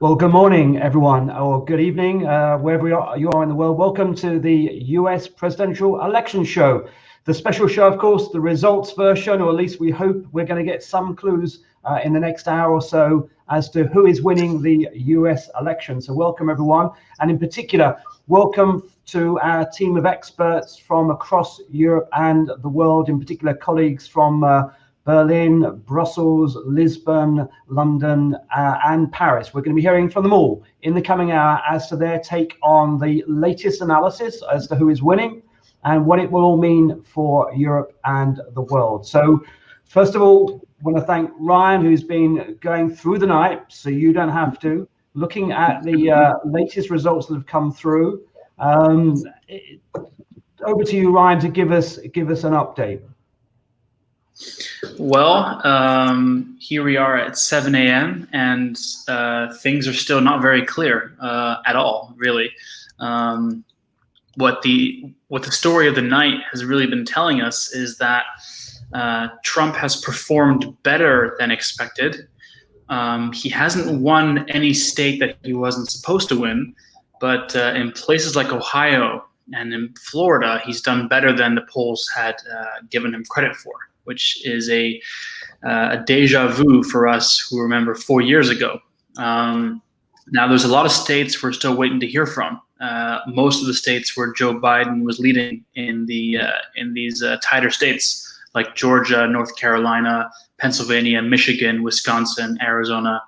Well, good morning, everyone, or good evening, wherever you are in the world. Welcome to the US presidential election show. The special show, of course, the results version, or at least we hope we're going to get some clues in the next hour or so as to who is winning the US election. So welcome, everyone. And in particular, welcome to our team of experts from across Europe and the world, in particular colleagues from Berlin, Brussels, Lisbon, London, and Paris. We're going to be hearing from them all in the coming hour as to their take on the latest analysis as to who is winning and what it will all mean for Europe and the world. So first of all, I want to thank Ryan, who's been going through the night, so you don't have to, looking at the latest results that have come through. Over to you, Ryan, to give us an update. Well, here we are at 7 a.m. and things are still not very clear at all, really. What the story of the night has really been telling us is that Trump has performed better than expected. He hasn't won any state that he wasn't supposed to win, but in places like Ohio and in Florida, he's done better than the polls had given him credit for, which is a deja vu for us who remember 4 years ago. Now, there's a lot of states we're still waiting to hear from. Most of the states where Joe Biden was leading in these tighter states, like Georgia, North Carolina, Pennsylvania, Michigan, Wisconsin, Arizona,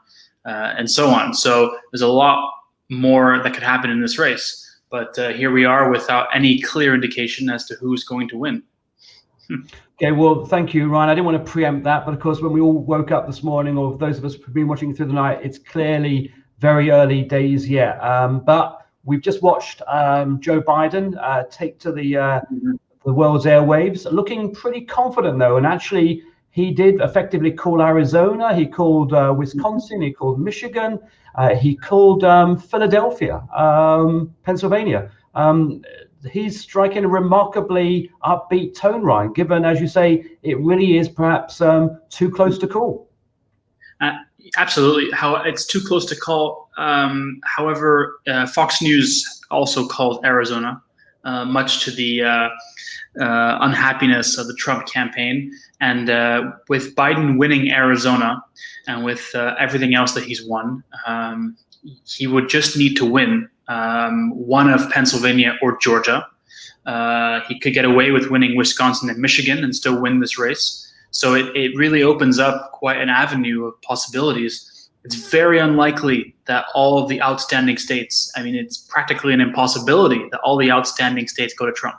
and so on. So there's a lot more that could happen in this race. But here we are without any clear indication as to who's going to win. Okay, well, thank you, Ryan. I didn't want to preempt that, but of course, when we all woke up this morning, or those of us who've been watching through the night, it's clearly very early days yet. But we've just watched Joe Biden take to the world's airwaves, looking pretty confident, though. And actually, he did effectively call Arizona, he called Wisconsin, he called Michigan, he called Philadelphia, Pennsylvania. He's striking a remarkably upbeat tone, Ryan, given, as you say, it really is perhaps too close to call. Absolutely. It's too close to call. However, Fox News also called Arizona, much to the unhappiness of the Trump campaign. And with Biden winning Arizona and with everything else that he's won, he would just need to win one of Pennsylvania or Georgia. He could get away with winning Wisconsin and Michigan and still win this race. So it really opens up quite an avenue of possibilities. It's very unlikely that all of the outstanding states, I mean, it's practically an impossibility that all the outstanding states go to Trump,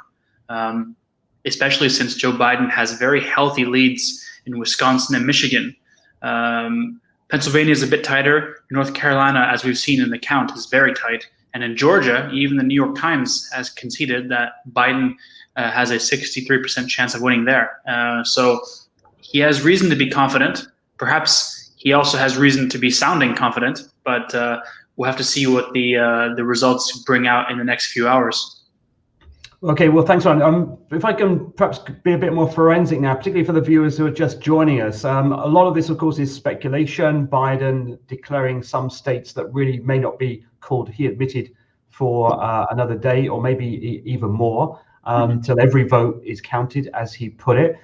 especially since Joe Biden has very healthy leads in Wisconsin and Michigan. Pennsylvania is a bit tighter. North Carolina, as we've seen in the count, is very tight. And in Georgia, even the New York Times has conceded that Biden has a 63% chance of winning there. So he has reason to be confident. Perhaps he also has reason to be sounding confident, but we'll have to see what the results bring out in the next few hours. Okay, well, thanks, Ryan. If I can perhaps be a bit more forensic now, particularly for the viewers who are just joining us. A lot of this, of course, is speculation. Biden declaring some states that really may not be called, he admitted, for another day or maybe even more, till every vote is counted, as he put it.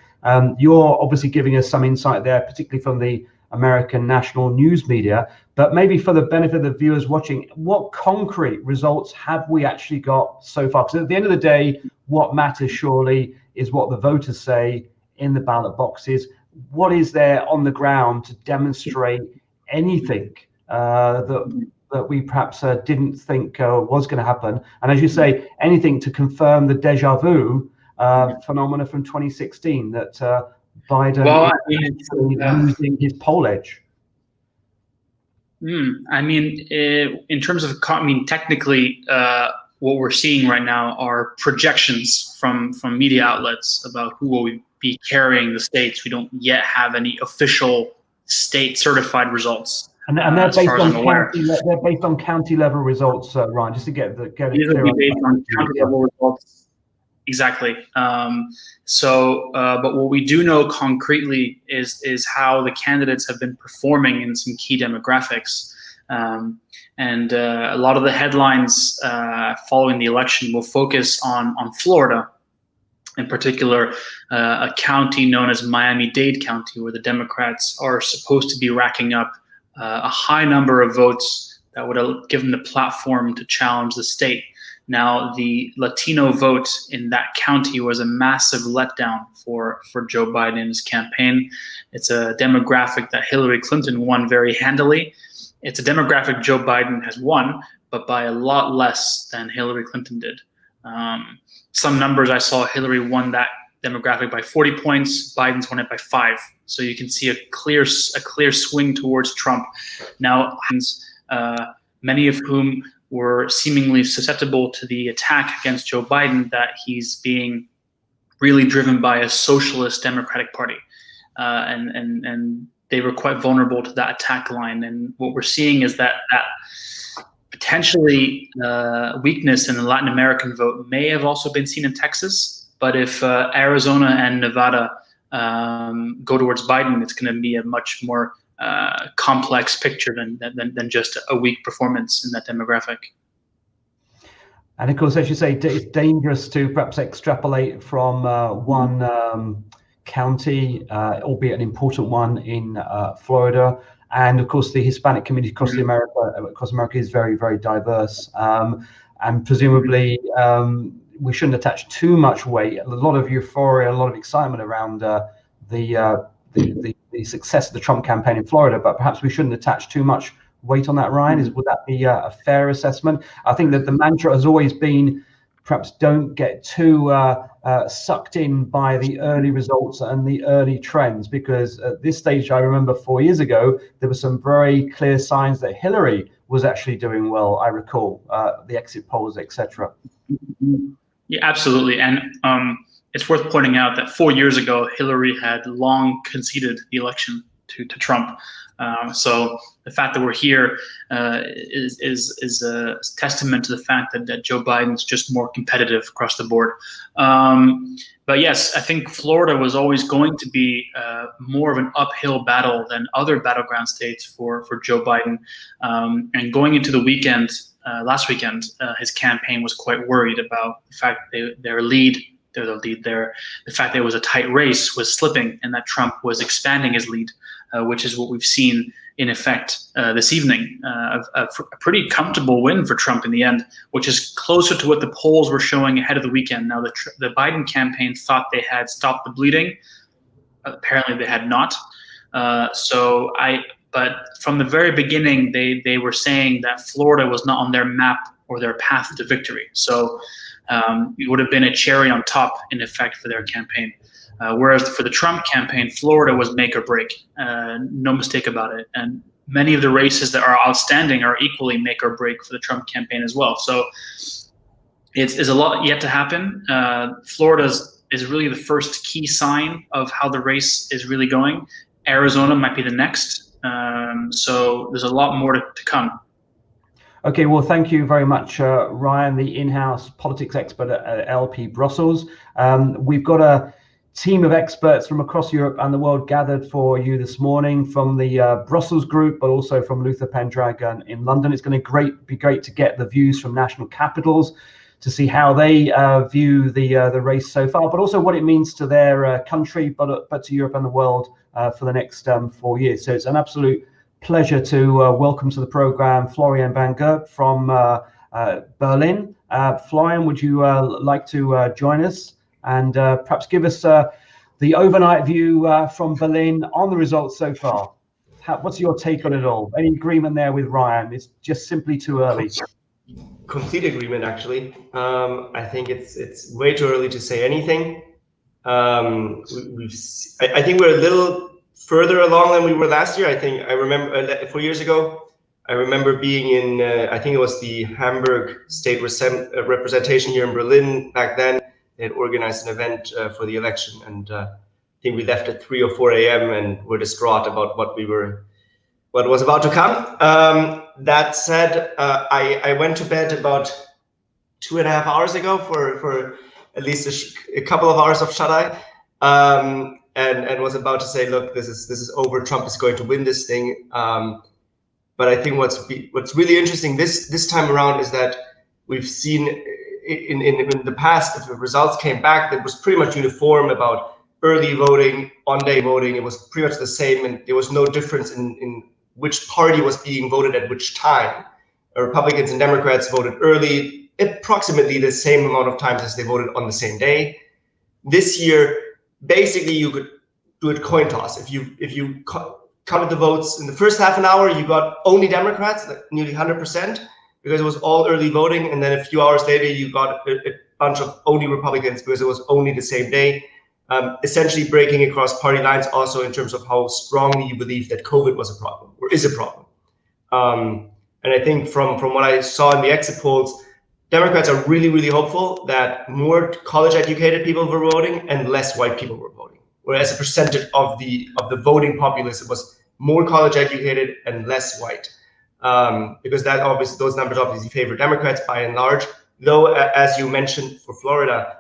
You're obviously giving us some insight there, particularly from the American national news media, but maybe for the benefit of the viewers watching, what concrete results have we actually got so far? Because at the end of the day, what matters surely is what the voters say in the ballot boxes. What is there on the ground to demonstrate anything that we perhaps didn't think was going to happen? And as you say, anything to confirm the deja vu phenomena from 2016, that Biden is losing his poll edge. I mean, in terms of, technically, what we're seeing right now are projections from media outlets about who will be carrying the states. We don't yet have any official state certified results. And they're based on county level results, Ryan, just to get it clear. These will be based on county level results. Exactly. But what we do know concretely is how the candidates have been performing in some key demographics. And a lot of the headlines following the election will focus on Florida, in particular, a county known as Miami-Dade County, where the Democrats are supposed to be racking up a high number of votes that would have given the platform to challenge the state. Now, the Latino vote in that county was a massive letdown for Joe Biden's campaign. It's a demographic that Hillary Clinton won very handily. It's a demographic Joe Biden has won, but by a lot less than Hillary Clinton did. Some numbers I saw, Hillary won that demographic by 40 points, Biden's won it by 5. So you can see a clear swing towards Trump. Now, many of whom were seemingly susceptible to the attack against Joe Biden, that he's being really driven by a socialist Democratic Party. And they were quite vulnerable to that attack line. And what we're seeing is that potentially weakness in the Latin American vote may have also been seen in Texas. But if Arizona and Nevada go towards Biden, it's going to be a much more complex picture than just a weak performance in that demographic. And of course, as you say, it's dangerous to perhaps extrapolate from one county, albeit an important one in Florida. And of course, the Hispanic community across America is very, very diverse. And presumably, we shouldn't attach too much weight. A lot of euphoria, a lot of excitement around the success of the Trump campaign in Florida, but perhaps we shouldn't attach too much weight on that, Ryan. Would that be a fair assessment? I think that the mantra has always been, perhaps don't get too sucked in by the early results and the early trends, because at this stage, I remember 4 years ago, there were some very clear signs that Hillary was actually doing well. I recall the exit polls, etc. Yeah, absolutely. And it's worth pointing out that 4 years ago, Hillary had long conceded the election to Trump. So the fact that we're here is a testament to the fact that Joe Biden's just more competitive across the board. But yes, I think Florida was always going to be more of an uphill battle than other battleground states for Joe Biden. And going into the weekend, last weekend, his campaign was quite worried about the fact that the fact that it was a tight race was slipping, and that Trump was expanding his lead, which is what we've seen in effect this evening. A pretty comfortable win for Trump in the end, which is closer to what the polls were showing ahead of the weekend. Now, the Biden campaign thought they had stopped the bleeding. Apparently, they had not. But from the very beginning, they were saying that Florida was not on their map or their path to victory. So it would have been a cherry on top, in effect, for their campaign. Whereas for the Trump campaign, Florida was make or break, no mistake about it. And many of the races that are outstanding are equally make or break for the Trump campaign as well. So it's a lot yet to happen. Florida is really the first key sign of how the race is really going. Arizona might be the next. So there's a lot more to come. Okay, well, thank you very much, Ryan, the in-house politics expert at LP Brussels. We've got a team of experts from across Europe and the world gathered for you this morning from the Brussels group, but also from Luther Pendragon in London. It's going to be great to get the views from national capitals to see how they view the race so far, but also what it means to their country, but to Europe and the world for the next 4 years. So it's an absolute pleasure to welcome to the program Florian van Gierke from Berlin. Florian, would you like to join us and perhaps give us the overnight view from Berlin on the results so far? What's your take on it all? Any agreement there with Ryan? It's just simply too early. Complete agreement, actually. I think it's way too early to say anything. I think we're a little further along than we were last year. I remember 4 years ago, I remember being in, I think it was the Hamburg State Representation here in Berlin back then. They had organized an event for the election, and I think we left at 3 or 4 a.m. and were distraught about what was about to come. That said, I went to bed about 2.5 hours ago for at least a couple of hours of shut-eye. And was about to say, look, this is over. Trump is going to win this thing. But I think what's really interesting this time around is that we've seen in the past, if the results came back, that was pretty much uniform about early voting, on-day voting. It was pretty much the same, and there was no difference in which party was being voted at which time. Republicans and Democrats voted early, approximately the same amount of times as they voted on the same day. This year, basically, you could do a coin toss. If you counted the votes in the first half an hour, you got only Democrats, like nearly 100%, because it was all early voting, and then a few hours later, you got a bunch of only Republicans because it was only the same day. Essentially breaking across party lines also in terms of how strongly you believe that COVID was a problem or is a problem. And I think from what I saw in the exit polls, Democrats are really, really hopeful that more college-educated people were voting and less white people were voting. Whereas a percentage of the voting populace, it was more college-educated and less white. Because those numbers obviously favor Democrats by and large. Though, as you mentioned for Florida,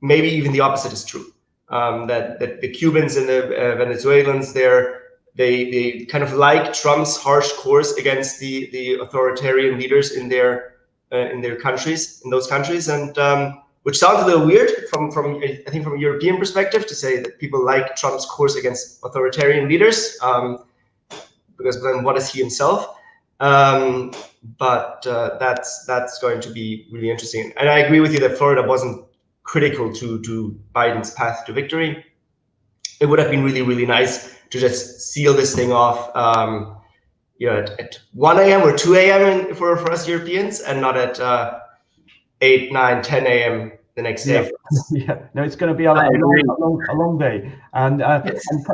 maybe even the opposite is true. That the Cubans and the Venezuelans, they kind of like Trump's harsh course against the authoritarian leaders in those countries, and which sounds a little weird from I think from a European perspective to say that people like Trump's course against authoritarian leaders, because then what is he himself? But that's going to be really interesting. And I agree with you that Florida wasn't critical to Biden's path to victory. It would have been really, really nice to just seal this thing off at 1 a.m. or 2 a.m. for us Europeans, and not at 8, 9, 10 a.m. the next day. Yeah, no, it's going to be a long day. And, yes. and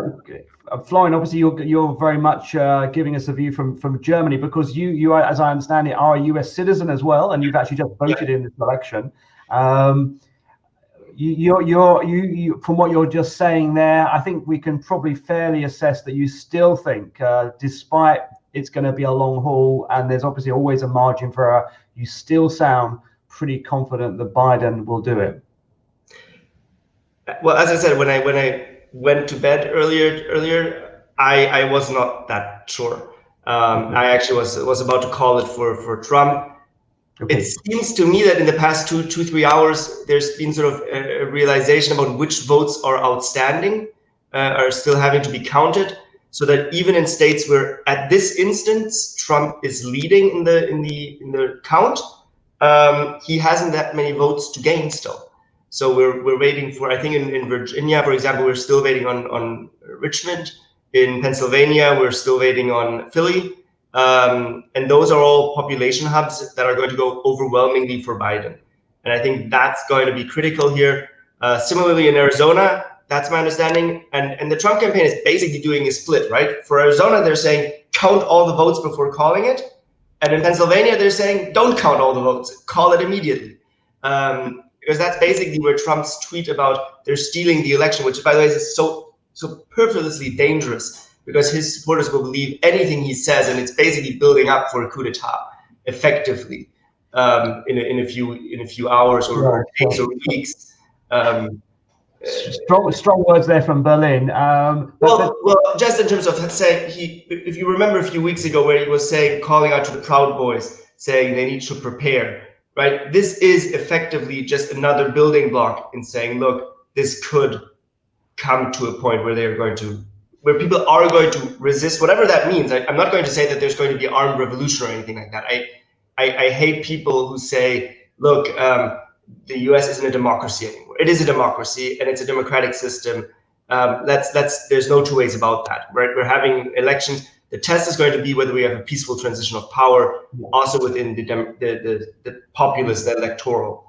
Florian, obviously you're very much giving us a view from Germany, because you, as I understand it, are a US citizen as well, and you've actually just voted in this election. You from what you're just saying there, I think we can probably fairly assess that you still think, despite it's going to be a long haul and there's obviously always a margin for error, you still sound pretty confident that Biden will do it. Well, as I said, when I went to bed earlier, I was not that sure. I actually was about to call it for Trump. Okay. It seems to me that in the past 3 hours, there's been sort of a realization about which votes are outstanding, are still having to be counted, so that even in states where at this instance Trump is leading in the count, he hasn't that many votes to gain still. So we're waiting for, I think in Virginia, for example, we're still waiting on Richmond. In Pennsylvania, we're still waiting on Philly. And those are all population hubs that are going to go overwhelmingly for Biden. And I think that's going to be critical here. Similarly, in Arizona, that's my understanding. And the Trump campaign is basically doing a split, right? For Arizona, they're saying, count all the votes before calling it. And in Pennsylvania, they're saying, don't count all the votes, call it immediately. Because that's basically where Trump's tweet about they're stealing the election, which, by the way, is so purposely dangerous, because his supporters will believe anything he says, and it's basically building up for a coup d'etat, effectively, in a few hours or days or weeks. Strong words there from Berlin. Well, just in terms of, let's say, if you remember a few weeks ago where he was saying, calling out to the Proud Boys, saying they need to prepare, right? This is effectively just another building block in saying, look, this could come to a point where where people are going to resist, whatever that means. I'm not going to say that there's going to be armed revolution or anything like that. I hate people who say, look, the US isn't a democracy anymore. It is a democracy, and it's a democratic system. There's no two ways about that. We're having elections. The test is going to be whether we have a peaceful transition of power, also within the populace, the electoral.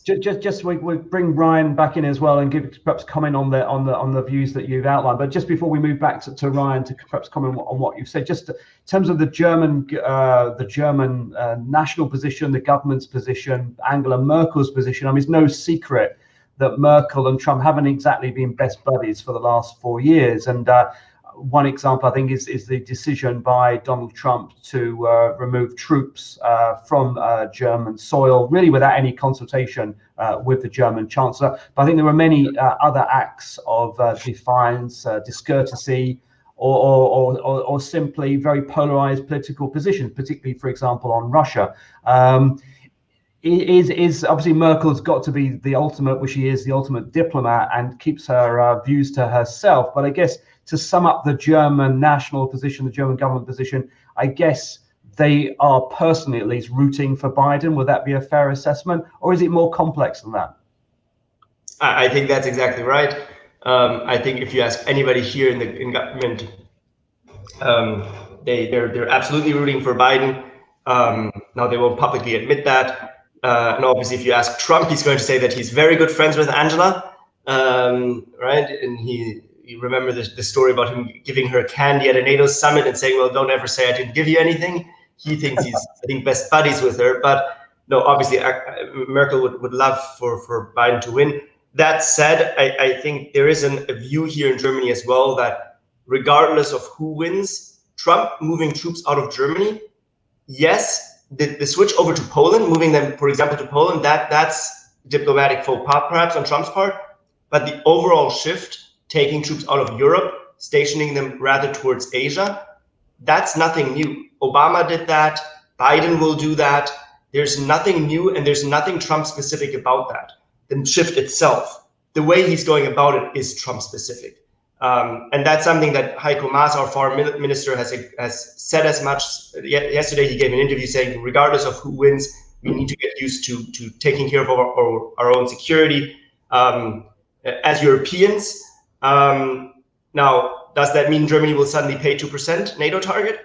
Just we bring Ryan back in as well and give perhaps comment on the views that you've outlined. But just before we move back to Ryan to perhaps comment on what you've said, just in terms of the German national position, the government's position, Angela Merkel's position. I mean, it's no secret that Merkel and Trump haven't exactly been best buddies for the last 4 years. And one example, I think, is the decision by Donald Trump to remove troops from German soil, really without any consultation with the German Chancellor. But I think there were many other acts of defiance, discourtesy or simply very polarized political positions, particularly, for example, on Russia. Is obviously Merkel's got to be the ultimate, which she is the ultimate diplomat and keeps her views to herself. But I guess to sum up the German national position, the German government position, I guess they are personally at least rooting for Biden. Would that be a fair assessment, or is it more complex than that? I think that's exactly right. I think if you ask anybody here in government, they're absolutely rooting for Biden. Now they won't publicly admit that. And obviously, if you ask Trump, he's going to say that he's very good friends with Angela, right? And you remember the story about him giving her candy at a NATO summit and saying, "Well, don't ever say I didn't give you anything." He thinks he's, I think, best buddies with her. But no, obviously, Merkel would love for Biden to win. That said, I think there is a view here in Germany as well that regardless of who wins, Trump moving troops out of Germany, yes. The switch over to Poland, moving them, for example, to Poland, that's diplomatic faux pas, perhaps, on Trump's part. But the overall shift, taking troops out of Europe, stationing them rather towards Asia, that's nothing new. Obama did that. Biden will do that. There's nothing new, and there's nothing Trump-specific about that. The shift itself, the way he's going about it, is Trump-specific. And that's something that Heiko Maas, our foreign minister, has said as much. Yesterday, he gave an interview saying, regardless of who wins, we need to get used to taking care of our own security as Europeans. Now, does that mean Germany will suddenly pay 2% NATO target?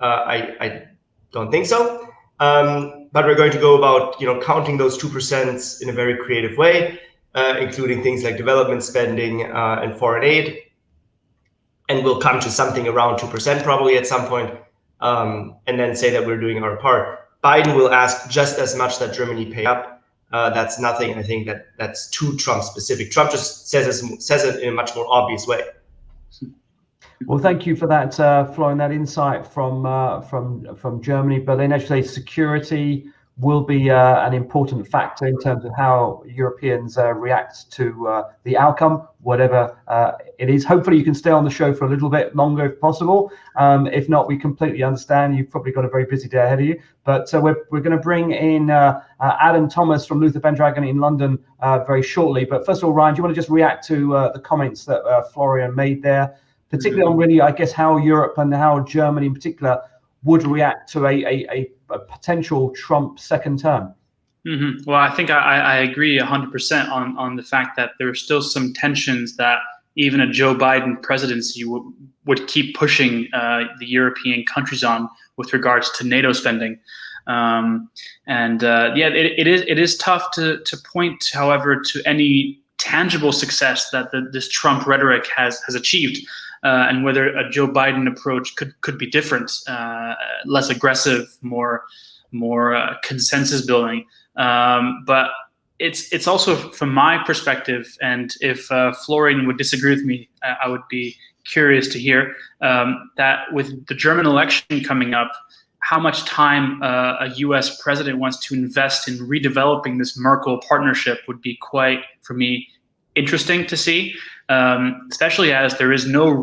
I don't think so. But we're going to go about counting those 2% in a very creative way, including things like development spending and foreign aid. And we'll come to something around 2% probably at some point, and then say that we're doing our part. Biden will ask just as much that Germany pay up. That's nothing, I think, that's too Trump specific. Trump just says it in a much more obvious way. Well, thank you for that, Florian, that insight from Germany. But then actually security will be an important factor in terms of how Europeans react to the outcome, whatever it is. Hopefully you can stay on the show for a little bit longer if possible. If not, we completely understand. You've probably got a very busy day ahead of you. But we're going to bring in Adam Thomas from Luther Pendragon in London very shortly. But first of all, Ryan, do you want to just react to the comments that Florian made there, particularly on really, I guess, how Europe and how Germany in particular would react to a potential Trump second term? Mm-hmm. Well, I think I agree 100% on the fact that there are still some tensions that even a Joe Biden presidency would keep pushing the European countries on with regards to NATO spending. It is tough to point, however, to any tangible success that this Trump rhetoric has achieved. And whether a Joe Biden approach could be different, less aggressive, more consensus building. But it's also from my perspective, and if Florian would disagree with me, I would be curious to hear that with the German election coming up, how much time a U.S. president wants to invest in redeveloping this Merkel partnership would be quite, for me, interesting to see. Especially as there's no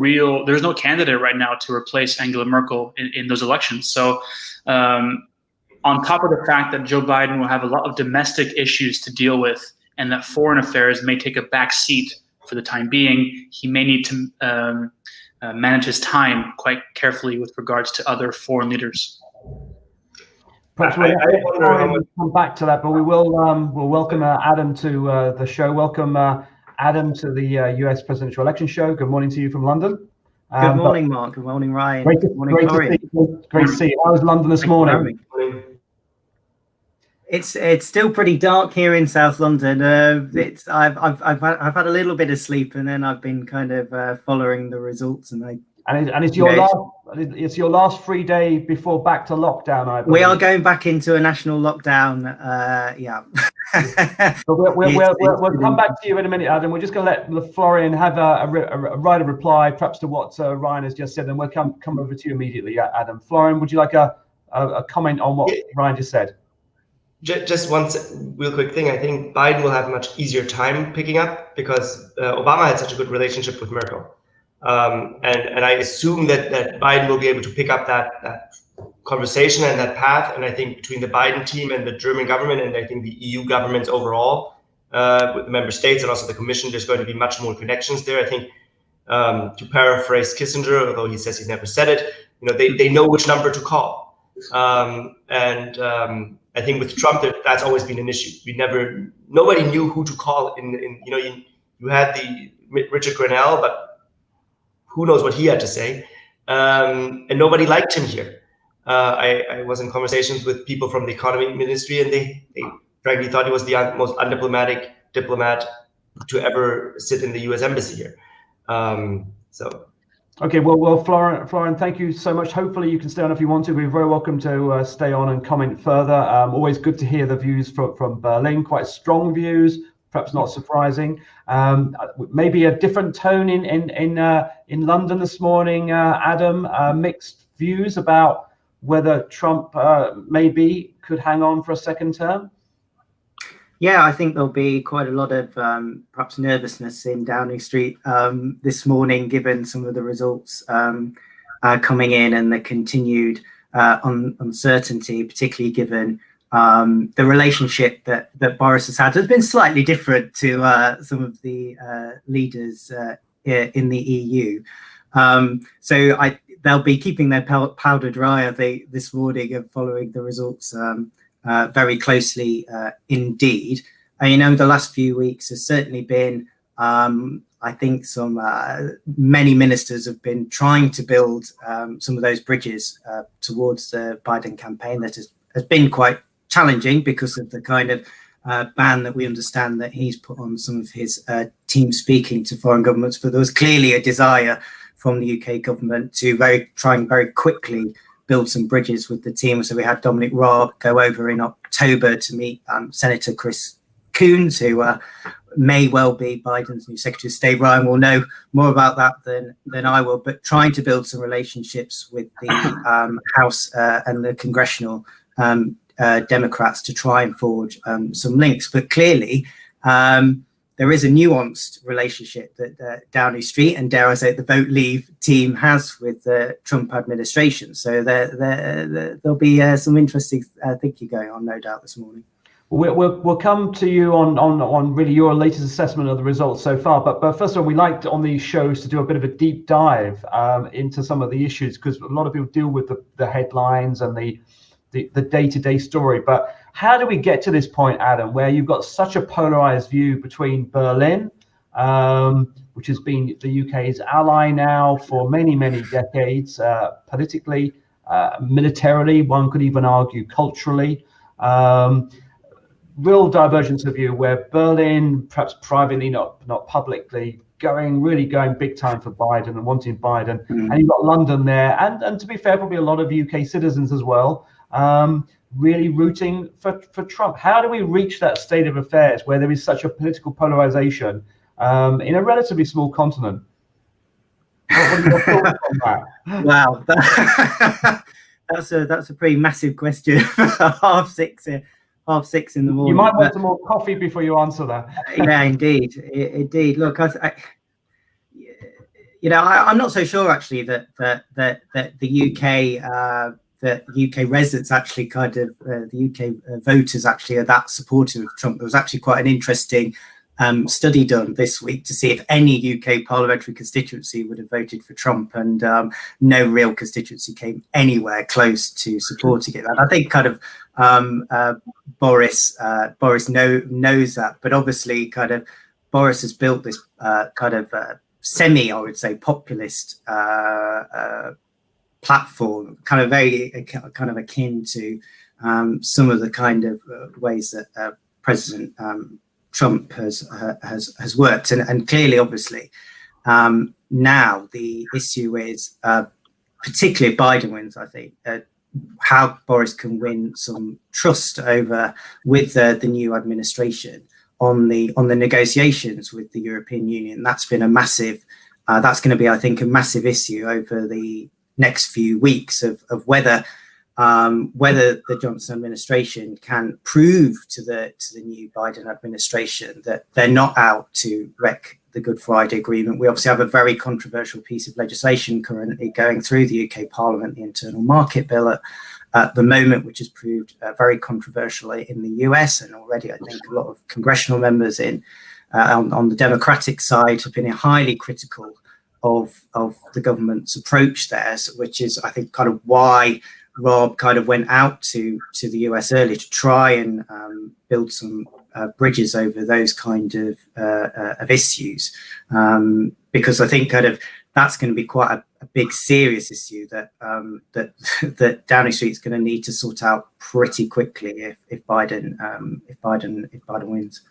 candidate right now to replace Angela Merkel in those elections. So on top of the fact that Joe Biden will have a lot of domestic issues to deal with and that foreign affairs may take a back seat for the time being, he may need to manage his time quite carefully with regards to other foreign leaders. Perhaps we'll come back to that, but we'll welcome Adam to the show. Welcome, Adam, to the US presidential election show. Good morning to you from London. Good morning, Mark. Good morning, Ryan. Great Good morning, Florian. Great to see you. How was London this morning? It's still pretty dark here in South London. I've had a little bit of sleep, and then I've been kind of following the results, and it's your last free day before back to lockdown, I believe. We are going back into a national lockdown. Yeah. But we'll come back to you in a minute, Adam. We're just going to let Florian have a reply, perhaps to what Ryan has just said, and we'll come over to you immediately, Adam. Florian, would you like a comment on what Ryan just said? Just one real quick thing. I think Biden will have a much easier time picking up because Obama had such a good relationship with Merkel. And I assume that Biden will be able to pick up that conversation and that path. And I think between the Biden team and the German government, and I think the EU governments overall, with the member states and also the Commission, there's going to be much more connections there. I think, to paraphrase Kissinger, although he says he never said it, they know which number to call. I think with Trump, that's always been an issue. Nobody knew who to call. You had the Richard Grenell, but who knows what he had to say, and nobody liked him here. I was in conversations with people from the economy ministry, and they frankly thought he was the most undiplomatic diplomat to ever sit in the U.S. embassy here. Okay, well, Florian, thank you so much. Hopefully you can stay on if you want to. We're very welcome to stay on and comment further. Always good to hear the views from Berlin, quite strong views, perhaps not surprising. Maybe a different tone in London this morning, Adam, mixed views about whether Trump maybe could hang on for a second term. Yeah, I think there'll be quite a lot of perhaps nervousness in Downing Street this morning, given some of the results coming in and the continued uncertainty, particularly given the relationship that Boris has had. Has been slightly different to some of the leaders in the EU. So they'll be keeping their powder dry, I think, this morning and following the results very closely indeed. The last few weeks has certainly been, I think, many ministers have been trying to build some of those bridges towards the Biden campaign. That has been quite challenging because of the kind of ban that we understand that he's put on some of his team speaking to foreign governments. But there was clearly a desire from the UK government to try and very quickly build some bridges with the team. So we had Dominic Raab go over in October to meet Senator Chris Coons, who may well be Biden's new Secretary of State. Ryan will know more about that than I will, but trying to build some relationships with the House and the congressional Democrats to try and forge some links. But clearly, there is a nuanced relationship that Downing Street and, dare I say, the Vote Leave team has with the Trump administration. So there'll be some interesting thinking going on, no doubt, this morning. We'll come to you on really your latest assessment of the results so far. But first of all, we like on these shows to do a bit of a deep dive into some of the issues, because a lot of people deal with the headlines and the day-to-day story. But how do we get to this point, Adam, where you've got such a polarized view between Berlin, which has been the UK's ally now for many, many decades, politically, militarily, one could even argue culturally, real divergence of view, where Berlin, perhaps privately, not publicly, going big time for Biden and wanting Biden. And you've got London there, and to be fair, probably a lot of UK citizens as well, really rooting for Trump. How do we reach that state of affairs where there is such a political polarization in a relatively small continent? What are your thoughts on that? Wow, that's a pretty massive question for half six in the morning. You might want some more coffee before you answer that. Yeah, indeed. Look, I'm not so sure actually that the UK. The UK residents actually the UK voters actually are that supportive of Trump. There was actually quite an interesting study done this week to see if any UK parliamentary constituency would have voted for Trump, and no real constituency came anywhere close to supporting it. And I think Boris knows that, but obviously Boris has built this semi, I would say, populist platform, very akin to some of the ways that President Trump has worked, and clearly, obviously, now the issue is, particularly if Biden wins, I think, how Boris can win some trust with the new administration on the negotiations with the European Union. That's been a massive. That's going to be, I think, a massive issue over the next few weeks of whether the Johnson administration can prove to the new Biden administration that they're not out to wreck the Good Friday Agreement. We obviously have a very controversial piece of legislation currently going through the UK Parliament, the Internal Market Bill at the moment, which has proved very controversial in the US, and already I think a lot of congressional members on the Democratic side have been highly critical of the government's approach there, which is, I think, kind of why Rob kind of went out to the US earlier to try and build some bridges over those kind of issues, because I think kind of that's going to be quite a big, serious issue that that Downing Street is going to need to sort out pretty quickly if Biden wins.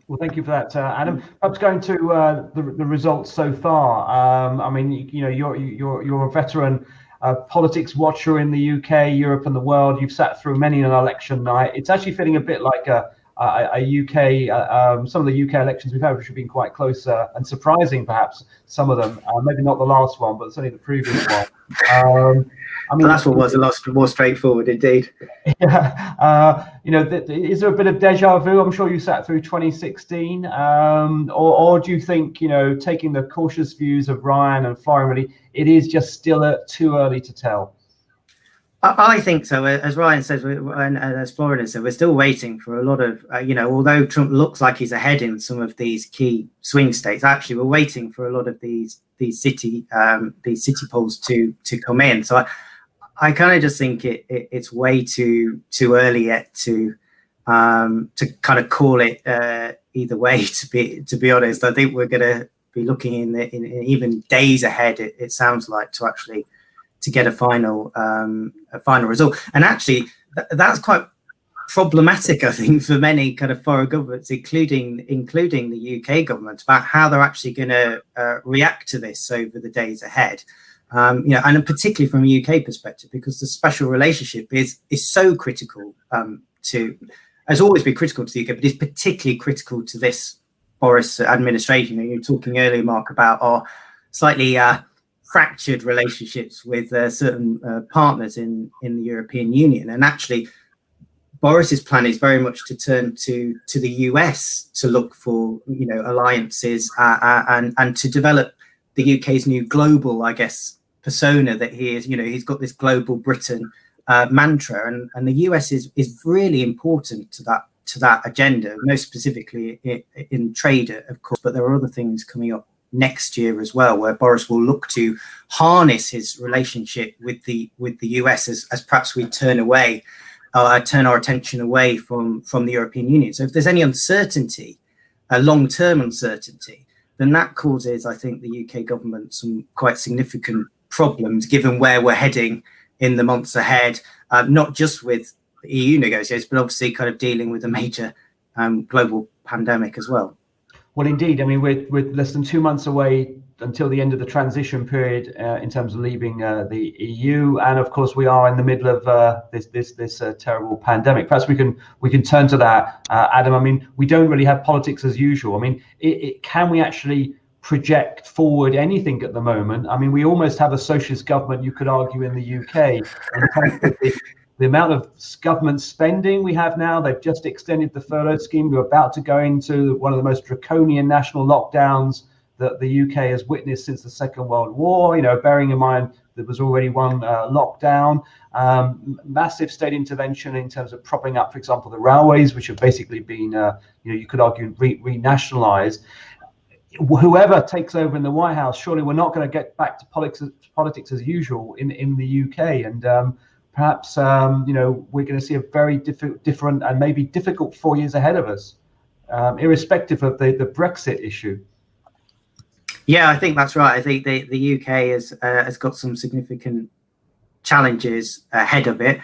Well, thank you for that, Adam. Perhaps going to the results so far. I mean, you know, you're a veteran politics watcher in the UK, Europe, and the world. You've sat through many an election night. It's actually feeling a bit like a UK. Some of the UK elections we've had, which have been quite close and surprising, perhaps some of them. Maybe not the last one, but certainly the previous one. I mean, that's what was a lot more straightforward, indeed. Yeah, you know, is there a bit of deja vu? I'm sure you sat through 2016, or do you think, you know, taking the cautious views of Ryan and Florian, really, it is just still too early to tell? I think so. As Ryan says, and as Florian said, we're still waiting for a lot of, you know, although Trump looks like he's ahead in some of these key swing states, actually we're waiting for a lot of these city polls to come in. So I kind of just think it's way too early yet to kind of call it either way. To be honest, I think we're going to be looking in even days ahead. It sounds like to get a final result, and actually that's quite problematic, I think, for many kind of foreign governments, including the UK government, about how they're actually going to react to this over the days ahead. You know, and particularly from a UK perspective, because the special relationship is so critical has always been critical to the UK, but is particularly critical to this Boris administration. You know, you were talking earlier, Mark, about our slightly fractured relationships with certain partners in the European Union, and actually Boris's plan is very much to turn to the US to look for, you know, alliances and to develop the UK's new global, I guess, persona that he is. You know, he's got this global Britain mantra, and the US is really important to that agenda, most specifically in trade, of course, but there are other things coming up next year as well, where Boris will look to harness his relationship with the US as perhaps we turn our attention away from the European Union. So if there's any uncertainty, long-term uncertainty, then that causes, I think, the UK government some quite significant problems, given where we're heading in the months ahead, not just with the EU negotiations, but obviously kind of dealing with a major global pandemic as well. Well, indeed. I mean, we're less than 2 months away until the end of the transition period in terms of leaving the EU, and of course we are in the middle of this terrible pandemic. Perhaps we can turn to that, Adam. I mean, we don't really have politics as usual. I mean, can we actually project forward anything at the moment? I mean, we almost have a socialist government, you could argue, in the UK. In terms of the amount of government spending we have now. They've just extended the furlough scheme. We're about to go into one of the most draconian national lockdowns that the UK has witnessed since the Second World War. You know, bearing in mind there was already one lockdown, massive state intervention in terms of propping up, for example, the railways, which have basically been, you know, you could argue renationalised. Whoever takes over in the White House, surely we're not going to get back to politics as usual in the UK, and perhaps you know, we're going to see a very different and maybe difficult 4 years ahead of us, irrespective of the Brexit issue. Yeah, I think that's right. I think the UK has got some significant challenges ahead of it.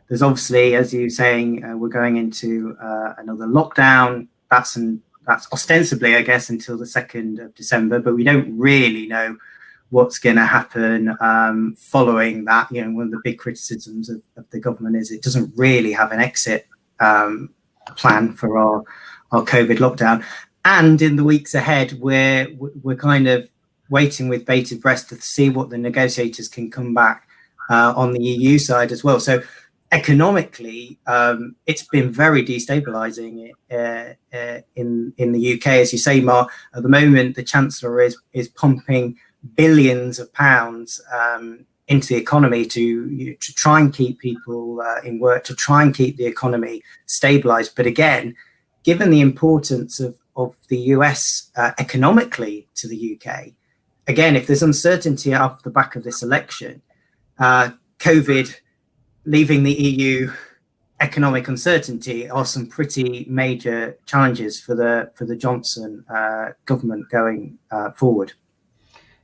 There's obviously, as you're saying, we're going into another lockdown. That's ostensibly, I guess, until the 2nd of December, but we don't really know what's going to happen following that. You know, one of the big criticisms of the government is it doesn't really have an exit plan for our COVID lockdown. And in the weeks ahead, we're kind of waiting with bated breath to see what the negotiators can come back on the EU side as well. So economically, it's been very destabilizing in the UK. As you say, Mark, at the moment, the Chancellor is pumping billions of pounds into the economy to try and keep people in work, to try and keep the economy stabilized. But again, given the importance of the US economically to the UK, again, if there's uncertainty off the back of this election, COVID, leaving the EU, economic uncertainty are some pretty major challenges for the Johnson government going forward.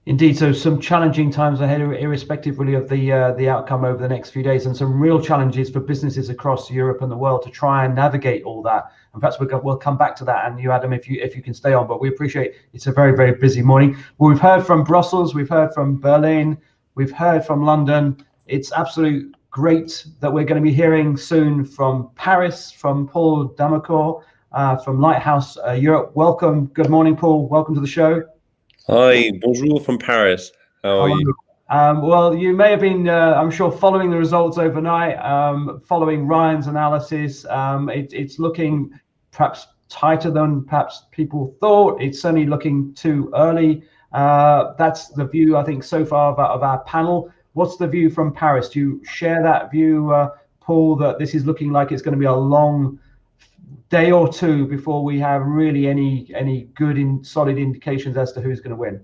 Indeed, so some challenging times ahead, irrespective really of the outcome over the next few days, and some real challenges for businesses across Europe and the world to try and navigate all that. And perhaps we'll come back to that, and you, Adam, if you can stay on. But we appreciate it's a very, very busy morning. Well, we've heard from Brussels, we've heard from Berlin, we've heard from London. It's absolute great that we're going to be hearing soon from Paris, from Paul Damacourt, from Lighthouse Europe. Welcome. Good morning, Paul. Welcome to the show. Hi, bonjour from Paris. How are you? Well, you may have been, I'm sure, following the results overnight, following Ryan's analysis. It's looking perhaps tighter than perhaps people thought. It's certainly looking too early. That's the view, I think, so far of our panel. What's the view from Paris? Do you share that view, Paul, that this is looking like it's going to be a long day or two before we have really any good solid indications as to who's going to win?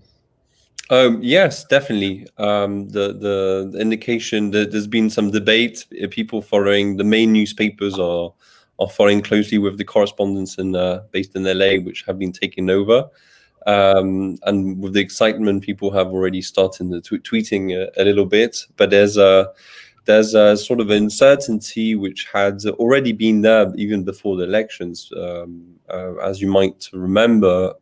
Yes, definitely. The indication that there's been some debate. People following the main newspapers are following closely with the correspondents based in LA, which have been taken over. And with the excitement, people have already started tweeting a little bit. But there's a sort of uncertainty which had already been there even before the elections. As you might remember,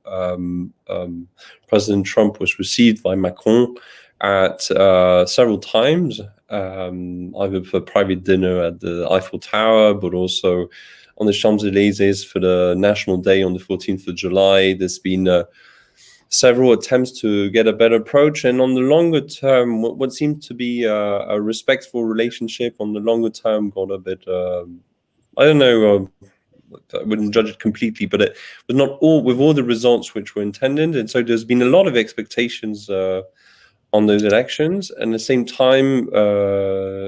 President Trump was received by Macron at several times, either for private dinner at the Eiffel Tower, but also on the Champs-Élysées for the National Day on the 14th of July. There's been several attempts to get a better approach, and on the longer term, what seemed to be a respectful relationship on the longer term got a bit, I don't know, I wouldn't judge it completely, but it was not all with all the results which were intended, and so there's been a lot of expectations on those elections, and at the same time,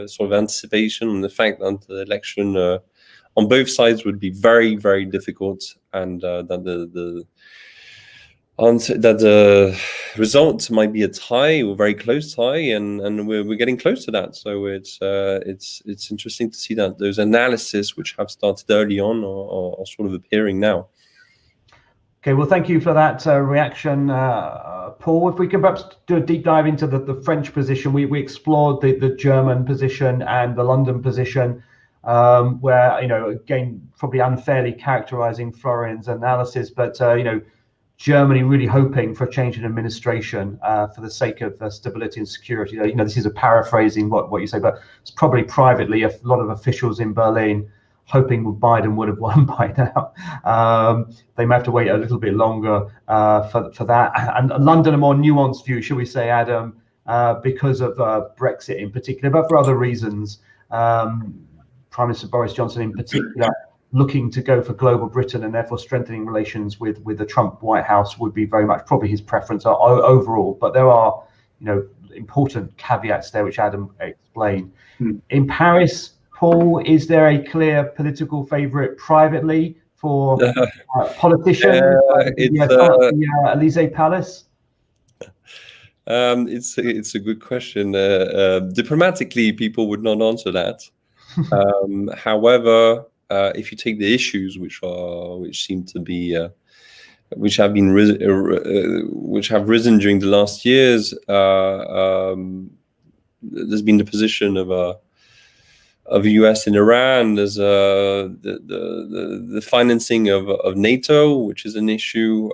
sort of anticipation on the fact that the election on both sides would be very, very difficult, and that the result might be a tie or very close tie, and we're getting close to that. So it's interesting to see that those analyses which have started early on are sort of appearing now. Okay, well, thank you for that reaction, Paul. If we can perhaps do a deep dive into the French position, we explored the German position and the London position, where, again, probably unfairly characterizing Florian's analysis, but, Germany really hoping for a change in administration for the sake of stability and security. This is a paraphrasing what you say, but it's probably privately a lot of officials in Berlin hoping Biden would have won by now. They may have to wait a little bit longer for that. And London, a more nuanced view, shall we say, Adam, because of Brexit in particular, but for other reasons. Prime Minister Boris Johnson in particular, looking to go for global Britain, and therefore strengthening relations with the Trump White House would be very much probably his preference overall. But there are, important caveats there, which Adam explained. In Paris, Paul, is there a clear political favourite privately for politicians at the Elysee Palace? It's a good question. Diplomatically, people would not answer that. However, if you take the issues which seem to be which have risen during the last years, there's been the position of US in Iran. There's the financing of NATO, which is an issue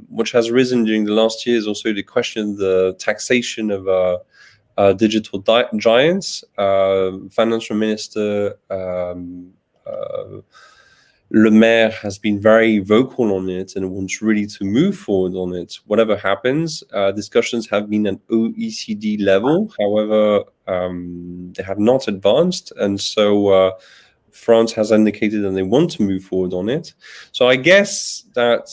which has risen during the last years. Also, the question of the taxation of digital giants. Financial Minister Le Maire has been very vocal on it and wants really to move forward on it. Whatever happens, discussions have been at OECD level. However, they have not advanced, and so France has indicated that they want to move forward on it. So I guess that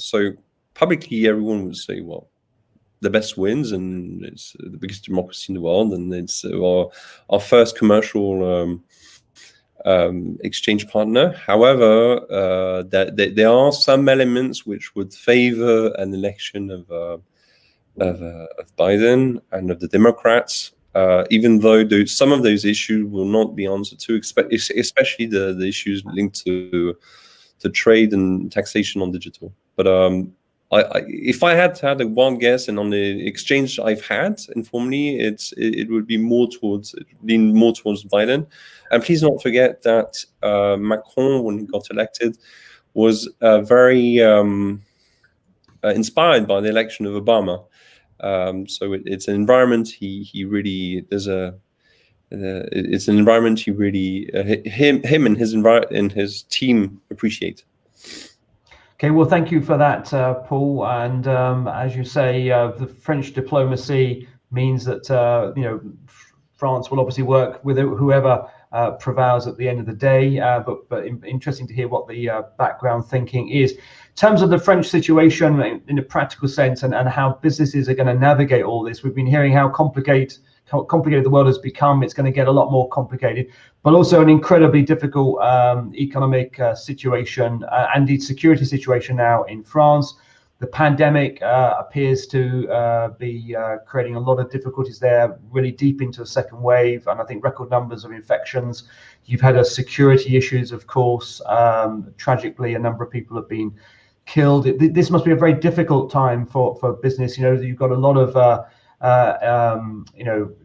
so publicly everyone would say, well, the best wins, and it's the biggest democracy in the world, and it's our first commercial exchange partner. However, there are some elements which would favor an election of Biden and of the Democrats, even though some of those issues will not be answered to, especially the issues linked to trade and taxation on digital. But if I had a wild guess, and on the exchange I've had informally, it would be lean more towards Biden. And please not forget that Macron, when he got elected, was very inspired by the election of Obama. So it's an environment he really it's an environment he really him and his team appreciate. Okay, well, thank you for that, Paul. And as you say, the French diplomacy means that France will obviously work with whoever prevails at the end of the day. But interesting to hear what the background thinking is. In terms of the French situation in a practical sense, and how businesses are going to navigate all this, we've been hearing how complicated the world has become. It's going to get a lot more complicated, but also an incredibly difficult economic situation and the security situation now in France. The pandemic appears to be creating a lot of difficulties there, really deep into a second wave, and I think record numbers of infections. You've had security issues, of course. Tragically, a number of people have been killed. This must be a very difficult time for business. You've got a lot of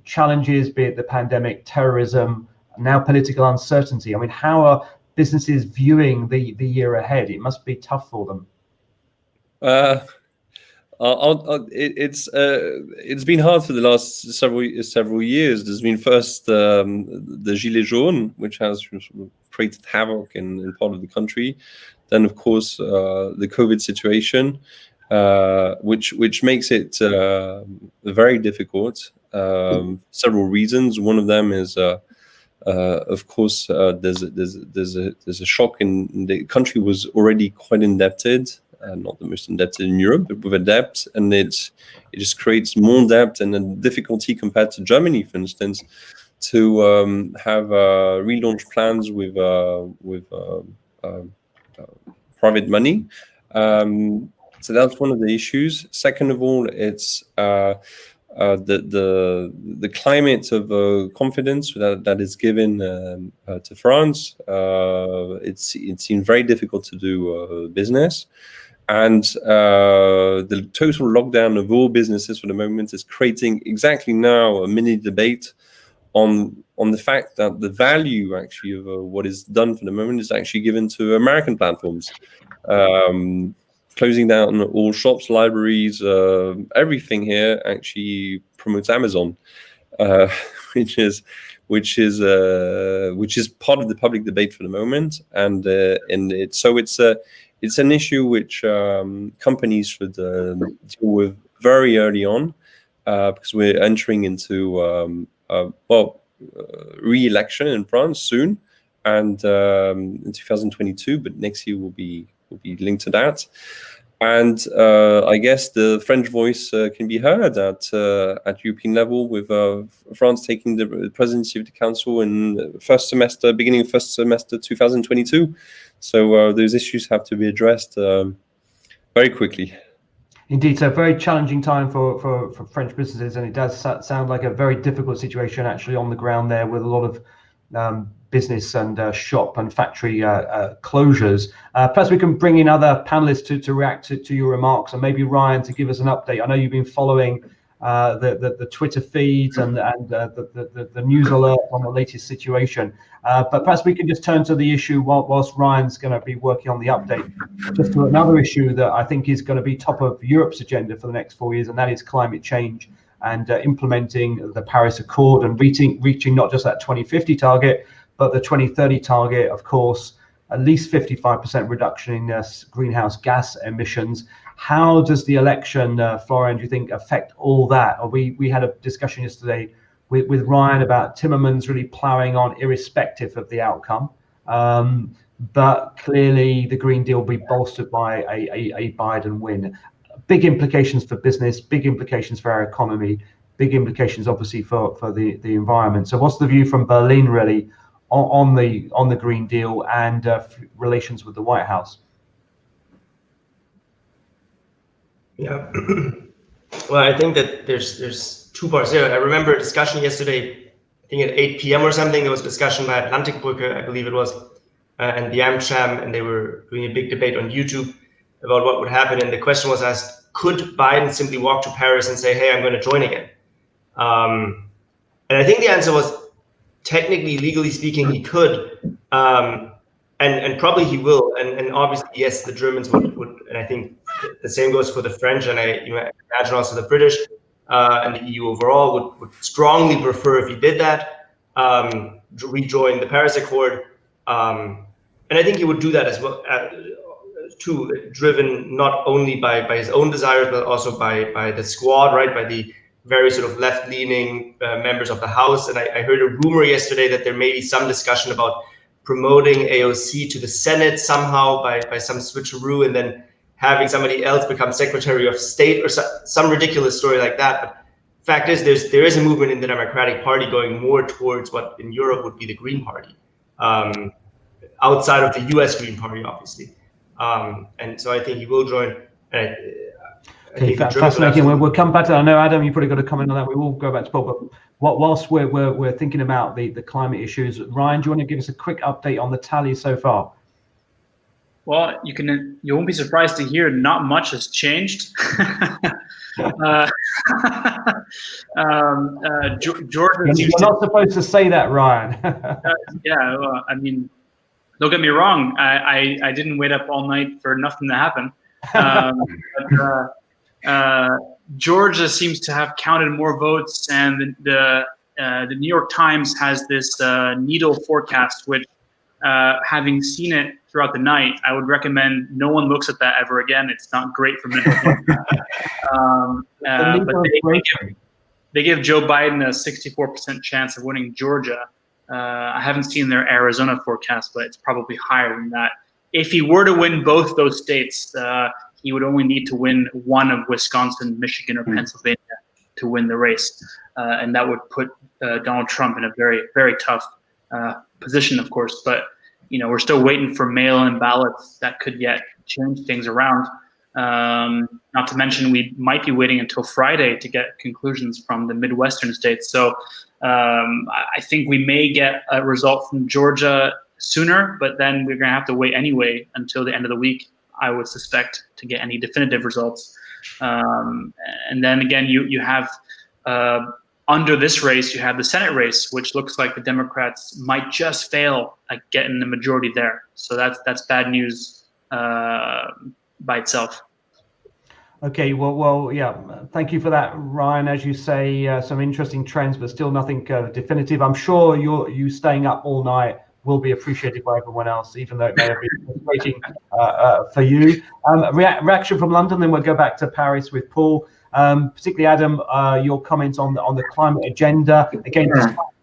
challenges, be it the pandemic, terrorism, now political uncertainty. I mean, how are businesses viewing the year ahead? It must be tough for them. It's been hard for the last several years. There's been first the Gilets jaunes, which has created havoc in part of the country. Then, of course, the COVID situation, which makes it very difficult. Several reasons. One of them is, of course, there's a shock in the country was already quite indebted. Not the most indebted in Europe, but with a debt, and it just creates more debt and a difficulty compared to Germany, for instance, to have relaunch plans with private money. So that's one of the issues. Second of all, it's the climate of confidence that is given to France. It seems very difficult to do business. And the total lockdown of all businesses for the moment is creating exactly now a mini debate on the fact that the value actually of what is done for the moment is actually given to American platforms, closing down all shops, libraries, everything here actually promotes Amazon, which is part of the public debate for the moment, and it's an issue which companies should deal with very early on, because we're entering into re-election in France soon, and in 2022. But next year will be linked to that, and I guess the French voice can be heard at European level, with France taking the presidency of the Council in beginning of first semester 2022. So those issues have to be addressed very quickly. Indeed, so a very challenging time for French businesses, and it does sound like a very difficult situation actually on the ground there, with a lot of business and shop and factory closures. Perhaps we can bring in other panelists to react to your remarks, and maybe Ryan to give us an update. I know you've been following the Twitter feeds and the news alert on the latest situation. But perhaps we can just turn to the issue whilst Ryan's going to be working on the update, just to another issue that I think is going to be top of Europe's agenda for the next 4 years, and that is climate change and implementing the Paris Accord and reaching not just that 2050 target, but the 2030 target, of course, at least 55% reduction in greenhouse gas emissions. How does the election, Florian, do you think affect all that? Or we had a discussion yesterday with Ryan about Timmermans really ploughing on irrespective of the outcome. But clearly the Green Deal will be bolstered by a Biden win. Big implications for business, big implications for our economy, big implications obviously for the environment. So what's the view from Berlin really on the Green Deal and relations with the White House? Yeah, well, I think that there's two parts there. I remember a discussion yesterday, I think at 8 p.m. or something, there was a discussion by Atlantikbrücke, I believe it was, and the AmCham, and they were doing a big debate on YouTube about what would happen. And the question was asked, could Biden simply walk to Paris and say, hey, I'm going to join again? And I think the answer was, technically, legally speaking, he could, and probably he will. And obviously, yes, the Germans would, and I think the same goes for the French, and I imagine also the British and the EU overall would strongly prefer if he did that, to rejoin the Paris Accord. And I think he would do that as well, too, driven not only by his own desires, but also by the squad, right, by the very sort of left-leaning members of the House. And I heard a rumor yesterday that there may be some discussion about promoting AOC to the Senate somehow by some switcheroo, and then having somebody else become Secretary of State or some ridiculous story like that. But fact is, there is a movement in the Democratic Party going more towards what in Europe would be the Green Party, outside of the US Green Party, obviously. And so I think he will join. Okay, fascinating. We'll come back to that. I know, Adam, you've probably got a comment on that. We will go back to Paul, but whilst we're thinking about the climate issues, Ryan, do you want to give us a quick update on the tally so far? Well, you won't be surprised to hear not much has changed. Georgia. You're not supposed to say that, Ryan. Yeah, well, I mean, don't get me wrong. I didn't wait up all night for nothing to happen. Georgia seems to have counted more votes, and the New York Times has this needle forecast, which, having seen it throughout the night, I would recommend no one looks at that ever again. It's not great for mental health. But they give Joe Biden a 64% chance of winning Georgia. I haven't seen their Arizona forecast, but it's probably higher than that. If he were to win both those states, he would only need to win one of Wisconsin, Michigan, or Pennsylvania to win the race. And that would put Donald Trump in a very, very tough position, of course. But, we're still waiting for mail-in ballots that could yet change things around. Not to mention, we might be waiting until Friday to get conclusions from the Midwestern states. So I think we may get a result from Georgia sooner, but then we're going to have to wait anyway until the end of the week, I would suspect, to get any definitive results. And then again, you have under this race, you have the Senate race, which looks like the Democrats might just fail at getting the majority there. So that's bad news by itself. Okay, well, yeah. Thank you for that, Ryan. As you say, some interesting trends, but still nothing definitive. I'm sure you staying up all night will be appreciated by everyone else, even though it may have been frustrating for you. Reaction from London, then we'll go back to Paris with Paul. Particularly, Adam, your comments on the climate agenda. Again,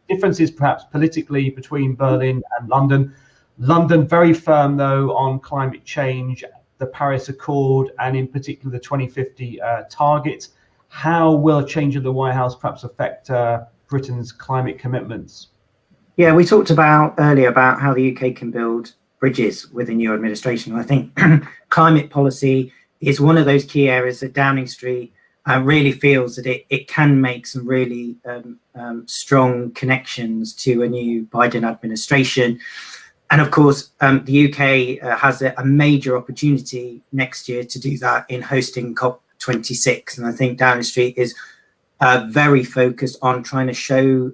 differences perhaps politically between Berlin and London. London very firm, though, on climate change, the Paris Accord, and in particular the 2050 target. How will a change of the White House perhaps affect Britain's climate commitments? Yeah, we talked earlier about how the UK can build bridges with a new administration. I think climate policy is one of those key areas that Downing Street really feels that it can make some really strong connections to a new Biden administration. And of course, the UK has a major opportunity next year to do that in hosting COP26. And I think Downing Street is very focused on trying to show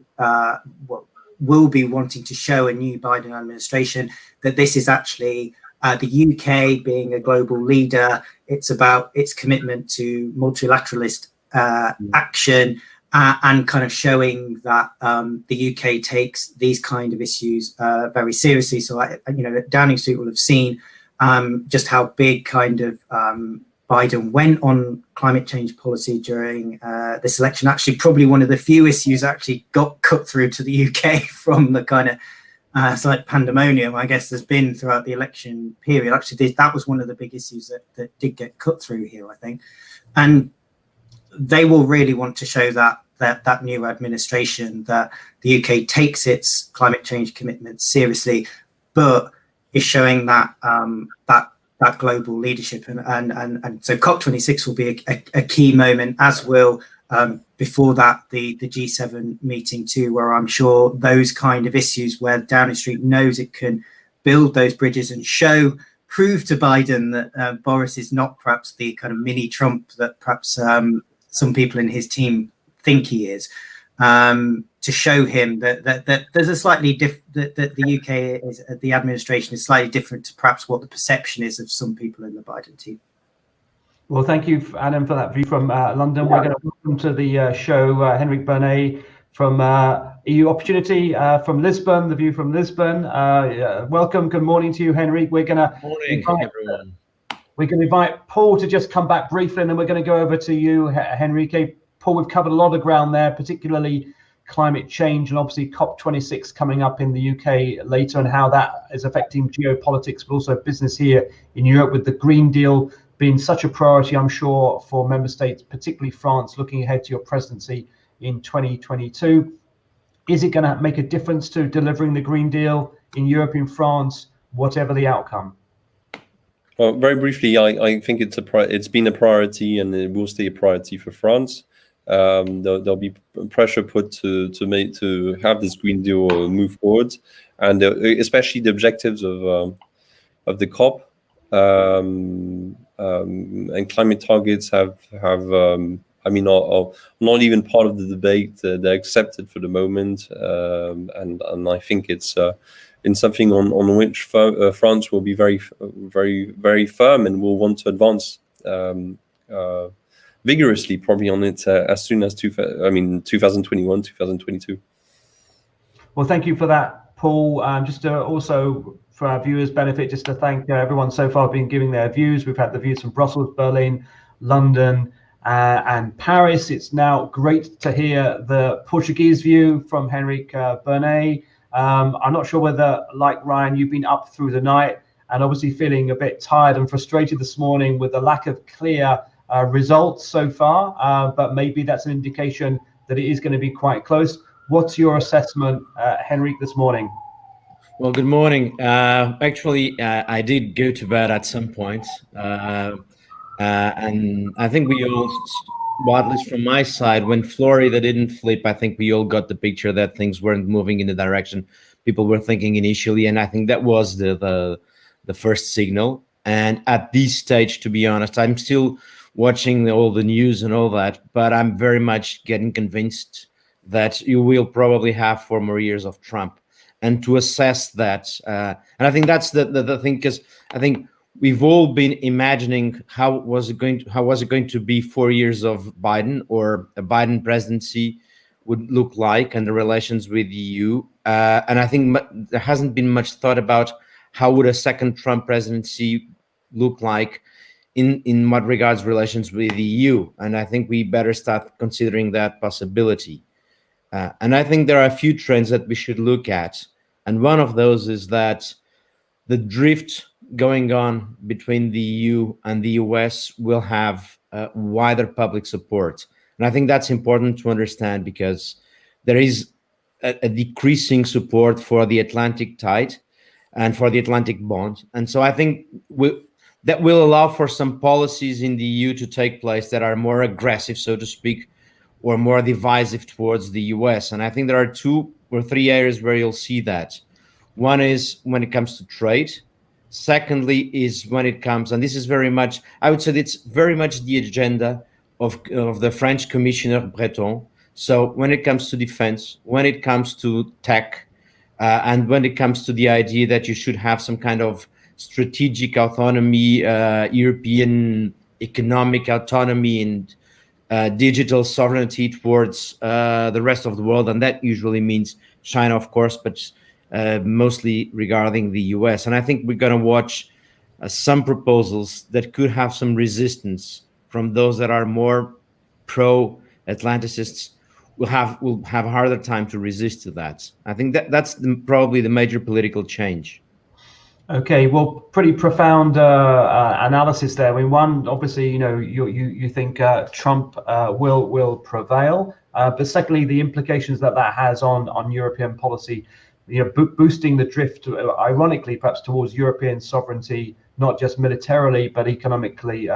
what will be wanting to show a new Biden administration that this is actually the UK being a global leader. It's about its commitment to multilateralist action, and kind of showing that the UK takes these kind of issues very seriously. So, Downing Street will have seen just how big kind of Biden went on climate change policy during this election. Actually, probably one of the few issues actually got cut through to the UK from the kind of slight pandemonium, I guess, there's been throughout the election period. Actually, that was one of the big issues that did get cut through here, I think. And they will really want to show that new administration that the UK takes its climate change commitments seriously, but is showing that that global leadership, and so COP26 will be a key moment, as will before that the G7 meeting too, where I'm sure those kind of issues where Downing Street knows it can build those bridges and prove to Biden that Boris is not perhaps the kind of mini Trump that perhaps some people in his team think he is, to show him that there's a slightly that the UK is, the administration is slightly different to perhaps what the perception is of some people in the Biden team. Well, thank you, Adam, for that view from London. We're going to welcome to the show Henrique Burnay from EU Opportunity from Lisbon, the view from Lisbon. Welcome. Good morning to you, Henrique. We're going to invite Paul to just come back briefly, and then we're going to go over to you, Henrique. Paul, we've covered a lot of ground there, particularly climate change and obviously COP26 coming up in the UK later, and how that is affecting geopolitics, but also business here in Europe, with the Green Deal being such a priority, I'm sure, for member states, particularly France, looking ahead to your presidency in 2022. Is it going to make a difference to delivering the Green Deal in Europe, in France, whatever the outcome? Well, very briefly, I think it's been a priority, and it will stay a priority for France. There'll be pressure put to have this Green Deal move forward, and especially the objectives of the COP and climate targets are not even part of the debate. They're accepted for the moment, and I think it's in something on which France will be very, very, very firm and will want to advance vigorously, probably on it as soon as 2021, 2022. Well, thank you for that, Paul. Just to also, for our viewers' benefit, just to thank everyone so far been giving their views. We've had the views from Brussels, Berlin, London, and Paris. It's now great to hear the Portuguese view from Henrique Burnay. I'm not sure whether, like Ryan, you've been up through the night and obviously feeling a bit tired and frustrated this morning with the lack of clear results so far, but maybe that's an indication that it is going to be quite close. What's your assessment, Henrique, this morning? Well, good morning. Actually, I did go to bed at some point, and I think we all, well, at least from my side, when Florida didn't flip, I think we all got the picture that things weren't moving in the direction people were thinking initially, and I think that was the first signal. And at this stage, to be honest, I'm still watching all the news and all that, but I'm very much getting convinced that you will probably have 4 more years of Trump. And to assess that, and I think that's the thing, because I think we've all been imagining how was it going to be 4 years of Biden, or a Biden presidency would look like, and the relations with the EU. And I think there hasn't been much thought about how would a second Trump presidency look like in what regards relations with the EU. And I think we better start considering that possibility. And I think there are a few trends that we should look at. And one of those is that the drift going on between the EU and the US will have wider public support. And I think that's important to understand, because there is a decreasing support for the Atlantic tide and for the Atlantic bond. And so I think that will allow for some policies in the EU to take place that are more aggressive, so to speak, or more divisive towards the US. And I think there are 2 or 3 areas where you'll see that. One is when it comes to trade. Secondly is when it comes, and this is very much, I would say it's very much the agenda of the French Commissioner Breton. So when it comes to defense, when it comes to tech, and when it comes to the idea that you should have some kind of strategic autonomy, European economic autonomy, and digital sovereignty towards the rest of the world, and that usually means China, of course, but mostly regarding the US. And I think we're going to watch some proposals that could have some resistance from those that are more pro-Atlanticists. Will have a harder time to resist to that. I think that's probably the major political change. Okay, well, pretty profound analysis there. I mean, one, obviously, you think Trump will prevail, but secondly, the implications that has on European policy, boosting the drift, ironically, perhaps towards European sovereignty, not just militarily but economically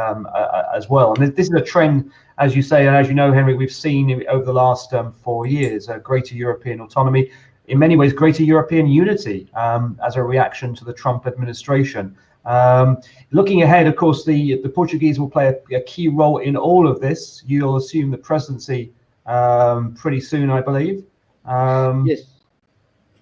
as well. And this is a trend, as you say, and as you know, Henrik, we've seen over the last 4 years, greater European autonomy. In many ways, greater European unity as a reaction to the Trump administration. Looking ahead, of course, the Portuguese will play a key role in all of this. You'll assume the presidency pretty soon, I believe. Yes.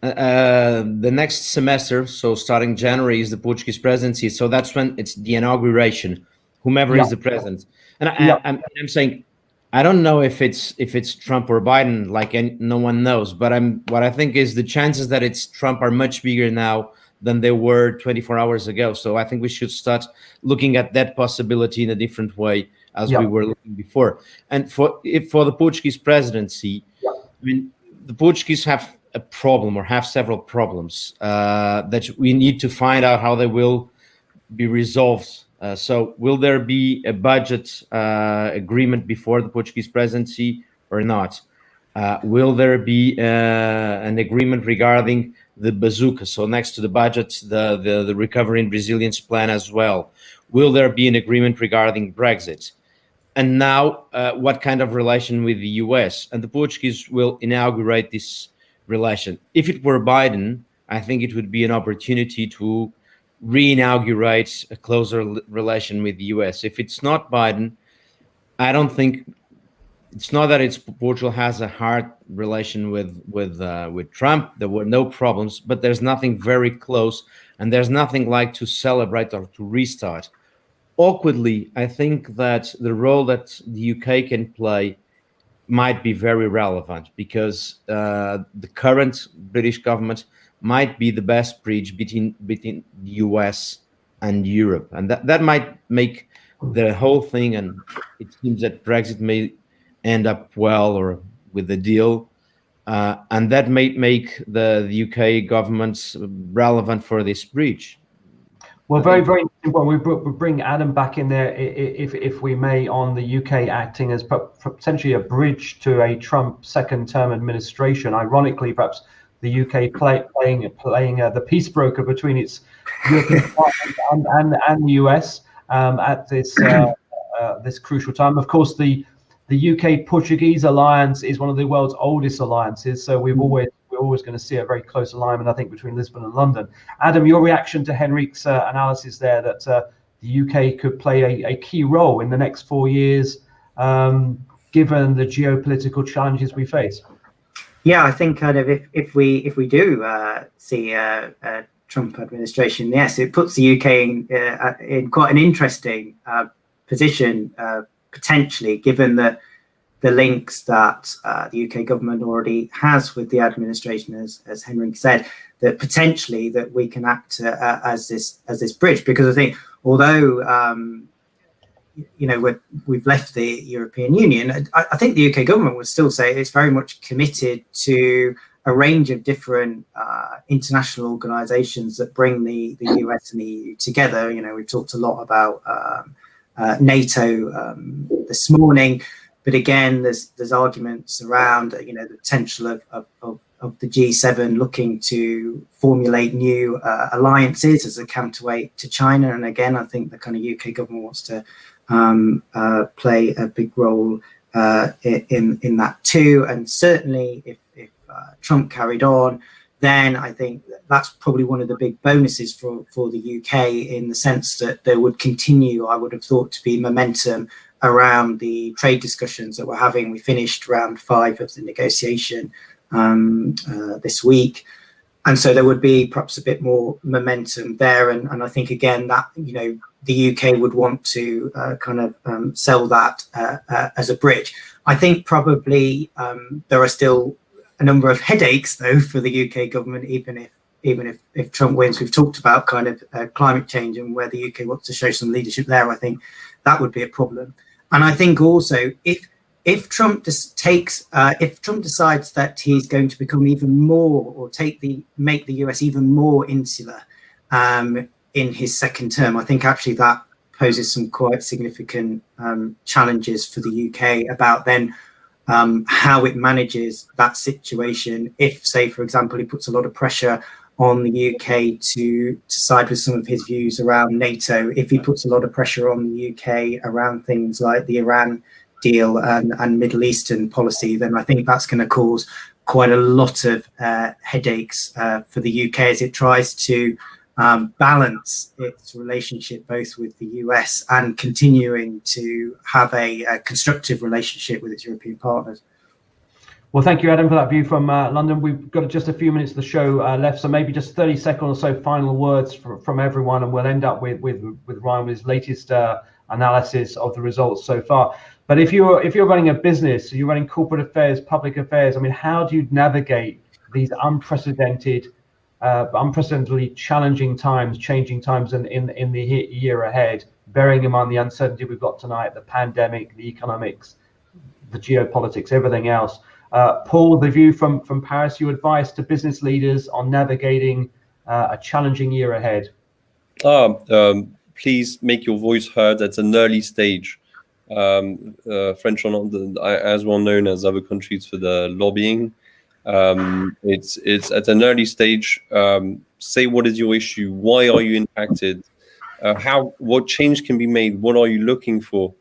The next semester, so starting January, is the Portuguese presidency. So that's when it's the inauguration, whomever is the president. And I'm saying, I don't know if it's Trump or Biden, like no one knows. But what I think is the chances that it's Trump are much bigger now than they were 24 hours ago. So I think we should start looking at that possibility in a different way as we were looking before. And for the Portuguese presidency, I mean, the Portuguese have a problem, or have several problems that we need to find out how they will be resolved. So will there be a budget agreement before the Portuguese presidency or not? Will there be an agreement regarding the bazooka? So next to the budget, the Recovery and Resilience Plan as well. Will there be an agreement regarding Brexit? And now, what kind of relation with the US? And the Portuguese will inaugurate this relation. If it were Biden, I think it would be an opportunity to re-inaugurate a closer relation with the US. If it's not Biden, I don't think it's not that Portugal has a hard relation with Trump. There were no problems, but there's nothing very close, and there's nothing like to celebrate or to restart. Awkwardly, I think that the role that the UK can play might be very relevant, because the current British government might be the best bridge between the US and Europe, and that might make the whole thing. And it seems that Brexit may end up well or with a deal, and that may make the UK government relevant for this bridge. Well, very, very interesting. Well, we'll bring Adam back in there, if we may, on the UK acting as potentially a bridge to a Trump second-term administration. Ironically, perhaps the UK playing the peace broker between its European partners and the US at this this crucial time. Of course, the UK-Portuguese alliance is one of the world's oldest alliances, so we're always going to see a very close alignment, I think, between Lisbon and London. Adam, your reaction to Henrique's analysis there, that the UK could play a key role in the next 4 years, given the geopolitical challenges we face? Yeah, I think kind of if we do see a Trump administration, yes, it puts the UK in quite an interesting position, potentially, given that the links that the UK government already has with the administration, as Henrique said, that potentially that we can act as this bridge. Because I think, although we've left the European Union, I think the UK government would still say it's very much committed to a range of different international organisations that bring the US and the EU together. We've talked a lot about NATO this morning. But again, there's arguments around the potential of the G7 looking to formulate new alliances as a counterweight to China. And again, I think the kind of UK government wants to play a big role in that too. And certainly, if Trump carried on, then I think that's probably one of the big bonuses for the UK, in the sense that there would continue, I would have thought, to be momentum around the trade discussions that we're having. We finished round 5 of the negotiation this week. And so there would be perhaps a bit more momentum there. And I think, again, that, you know, the UK would want to sell that as a bridge. I think probably there are still a number of headaches, though, for the UK government, even if Trump wins. We've talked about kind of climate change and where the UK wants to show some leadership there. I think that would be a problem. And I think also if Trump decides that he's going to become even more, or make the US even more insular in his second term, I think actually that poses some quite significant challenges for the UK about then how it manages that situation. If, say, for example, he puts a lot of pressure on the UK to side with some of his views around NATO, if he puts a lot of pressure on the UK around things like the Iran deal and Middle Eastern policy, then I think that's going to cause quite a lot of headaches for the UK as it tries to balance its relationship both with the US and continuing to have a constructive relationship with its European partners. Well, thank you, Adam, for that view from London. We've got just a few minutes of the show left, so maybe just 30 seconds or so final words from everyone, and we'll end up with Ryan with his latest analysis of the results so far. But if you're running a business, you're running corporate affairs, public affairs, I mean, how do you navigate these unprecedentedly challenging times, changing times in the year ahead, bearing in mind the uncertainty we've got tonight, the pandemic, the economics, the geopolitics, everything else? Paul, the view from Paris, your advice to business leaders on navigating a challenging year ahead? Please make your voice heard at an early stage. French are not as well known as other countries for the lobbying. It's at an early stage. Say what is your issue? Why are you impacted? What change can be made? What are you looking for?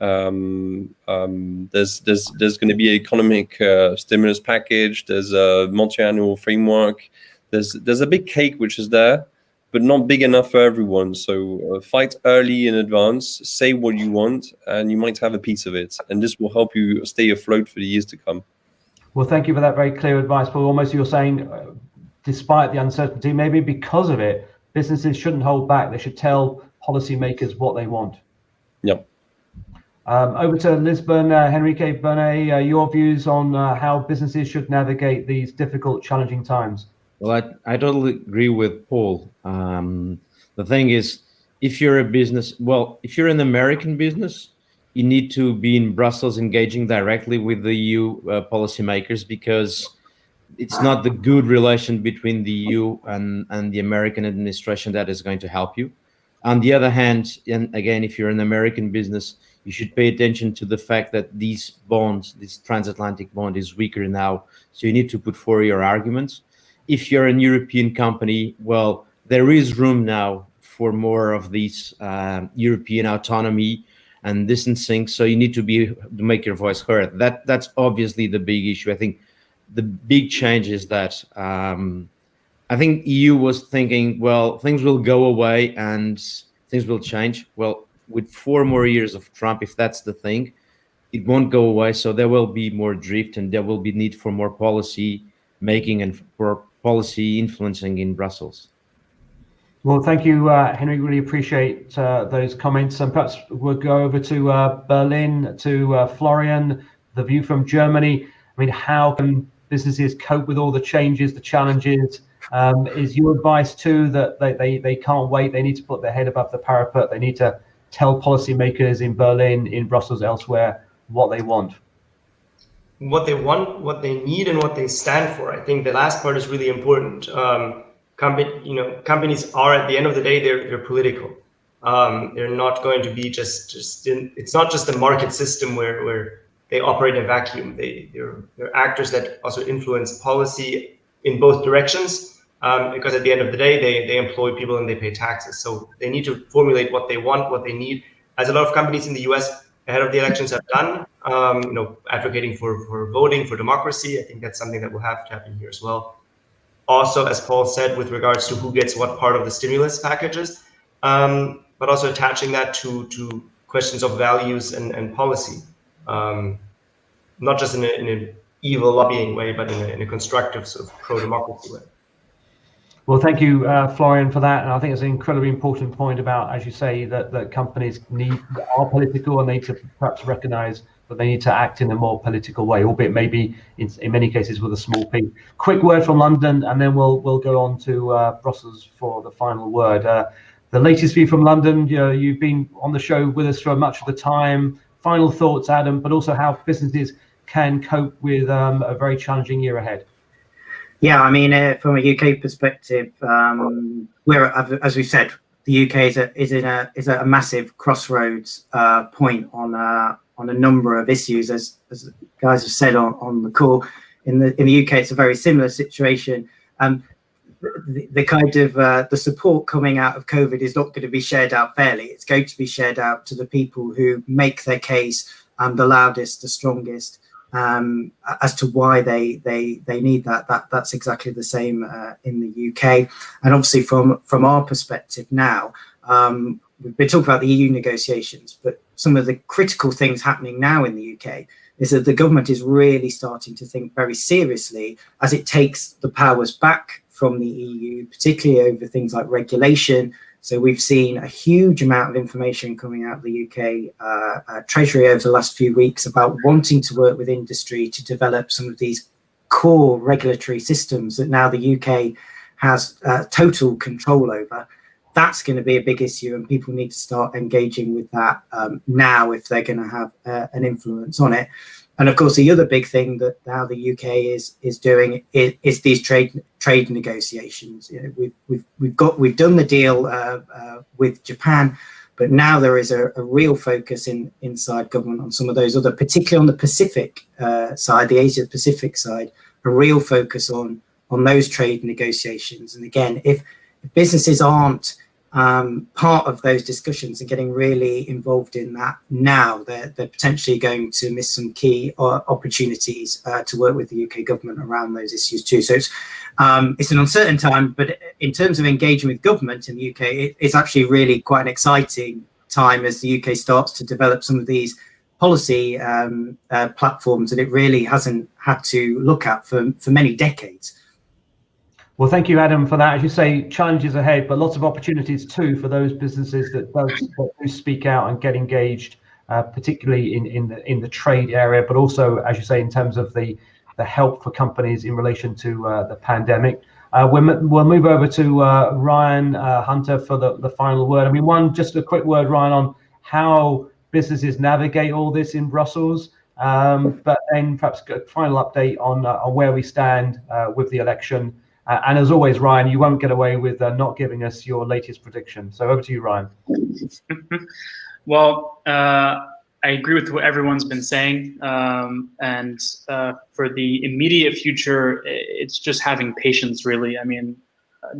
There's going to be an economic stimulus package. There's a multi-annual framework. There's a big cake which is there, but not big enough for everyone. So fight early in advance, say what you want, and you might have a piece of it. And this will help you stay afloat for the years to come. Well, thank you for that very clear advice, Paul. Almost you're saying, despite the uncertainty, maybe because of it, businesses shouldn't hold back. They should tell policymakers what they want. Yep. Over to Lisbon, Henrique, Burnay, your views on how businesses should navigate these difficult, challenging times. Well, I totally agree with Paul. The thing is, if you're if you're an American business, you need to be in Brussels engaging directly with the EU policymakers, because it's not the good relation between the EU and the American administration that is going to help you. On the other hand, and again, if you're an American business, you should pay attention to the fact that these bonds, this transatlantic bond, is weaker now. So you need to put forward your arguments. If you're an European company, well, there is room now for more of these European autonomy and distancing. So you need to make your voice heard. That's obviously the big issue. I think the big change is that I think EU was thinking, well, things will go away and things will change. Well, with 4 more years of Trump, if that's the thing, it won't go away. So there will be more drift, and there will be need for more policy making and for policy influencing in Brussels. Well, thank you, Henry. Really appreciate those comments. And perhaps we'll go over to Berlin, to Florian, the view from Germany. I mean, how can businesses cope with all the changes, the challenges? Is your advice too that they can't wait? They need to put their head above the parapet. They need to tell policymakers in Berlin, in Brussels, elsewhere, what they want. What they want, what they need, and what they stand for. I think the last part is really important. Companies are, at the end of the day, they're political. They're not going to be it's not just a market system where they operate in a vacuum. They're actors that also influence policy in both directions. Because at the end of the day, they employ people and they pay taxes. So they need to formulate what they want, what they need. As a lot of companies in the US ahead of the elections have done, advocating for voting, for democracy. I think that's something that will have to happen here as well. Also, as Paul said, with regards to who gets what part of the stimulus packages, but also attaching that to questions of values and policy, not just in an evil lobbying way, but in a constructive sort of pro-democracy way. Well, thank you, Florian, for that. And I think it's an incredibly important point about, as you say, that companies are political, and they need to perhaps recognise that they need to act in a more political way, albeit maybe in many cases with a small p. Quick word from London, and then we'll go on to Brussels for the final word. The latest view from London. You've been on the show with us for much of the time. Final thoughts, Adam, but also how businesses can cope with a very challenging year ahead. Yeah, I mean, from a UK perspective, we're, as we've said, the UK is at a massive crossroads point on a number of issues, as guys have said on the call. In the UK, it's a very similar situation. The kind of the support coming out of COVID is not going to be shared out fairly. It's going to be shared out to the people who make their case the loudest, the strongest, as to why they need that. That's exactly the same in the UK. And obviously from our perspective now, we've been talking about the EU negotiations, but some of the critical things happening now in the UK is that the government is really starting to think very seriously as it takes the powers back from the EU, particularly over things like regulation. So we've seen a huge amount of information coming out of the UK Treasury over the last few weeks about wanting to work with industry to develop some of these core regulatory systems that now the UK has total control over. That's going to be a big issue, and people need to start engaging with that now if they're going to have an influence on it. And of course, the other big thing that now the UK is doing is these trade negotiations. We've done the deal with Japan, but now there is a real focus inside government on some of those other, particularly on the Pacific side, the Asia Pacific side, a real focus on those trade negotiations. And again, if businesses aren't part of those discussions and getting really involved in that now, they're potentially going to miss some key opportunities to work with the UK government around those issues too. So it's an uncertain time, but in terms of engaging with government in the UK, it's actually really quite an exciting time as the UK starts to develop some of these policy platforms that it really hasn't had to look at for many decades. Well, thank you, Adam, for that. As you say, challenges ahead, but lots of opportunities too for those businesses that do speak out and get engaged, particularly in the trade area, but also, as you say, in terms of the help for companies in relation to the pandemic. We'll move over to Ryan Hunter for the final word. I mean, just a quick word, Ryan, on how businesses navigate all this in Brussels, but then perhaps a final update on where we stand with the election. And as always, Ryan, you won't get away with not giving us your latest prediction. So over to you, Ryan. Well, I agree with what everyone's been saying. And for the immediate future, it's just having patience, really. I mean,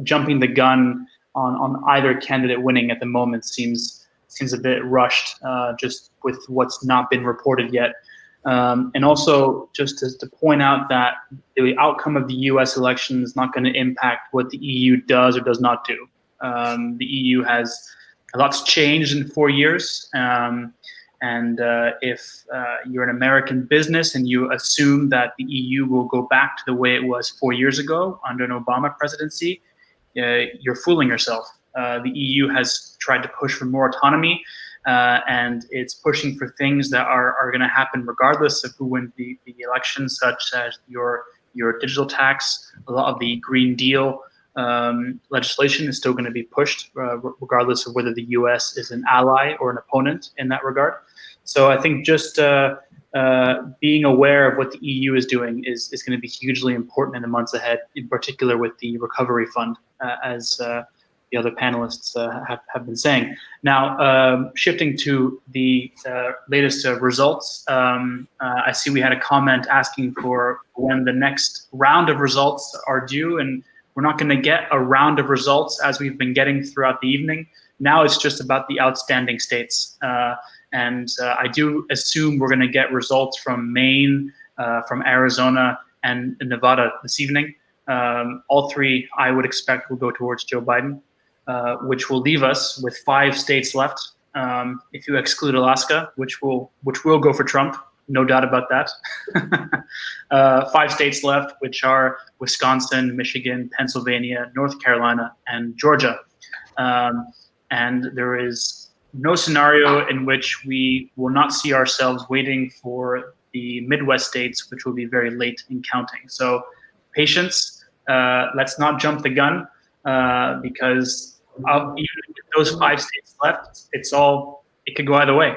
jumping the gun on either candidate winning at the moment seems a bit rushed, just with what's not been reported yet. And also just to point out that the outcome of the US election is not going to impact what the EU does or does not do. The EU has lots changed in 4 years. And if you're an American business and you assume that the EU will go back to the way it was 4 years ago under an Obama presidency, you're fooling yourself. The EU has tried to push for more autonomy. And it's pushing for things that are going to happen regardless of who wins the election, such as your digital tax. A lot of the Green Deal legislation is still going to be pushed, regardless of whether the US is an ally or an opponent in that regard. So I think just being aware of what the EU is doing is going to be hugely important in the months ahead, in particular with the recovery fund, as the other panelists have been saying. Now, shifting to the latest results, I see we had a comment asking for when the next round of results are due, and we're not going to get a round of results as we've been getting throughout the evening. Now it's just about the outstanding states. And I do assume we're going to get results from Maine, from Arizona, and Nevada this evening. All three, I would expect, will go towards Joe Biden. Which will leave us with 5 states left, if you exclude Alaska, which will go for Trump. no doubt about that. 5 states left, which are Wisconsin, Michigan, Pennsylvania, North Carolina, and Georgia. And there is no scenario in which we will not see ourselves waiting for the Midwest states, which will be very late in counting. So patience, let's not jump the gun, because even with those 5 states left, it could go either way.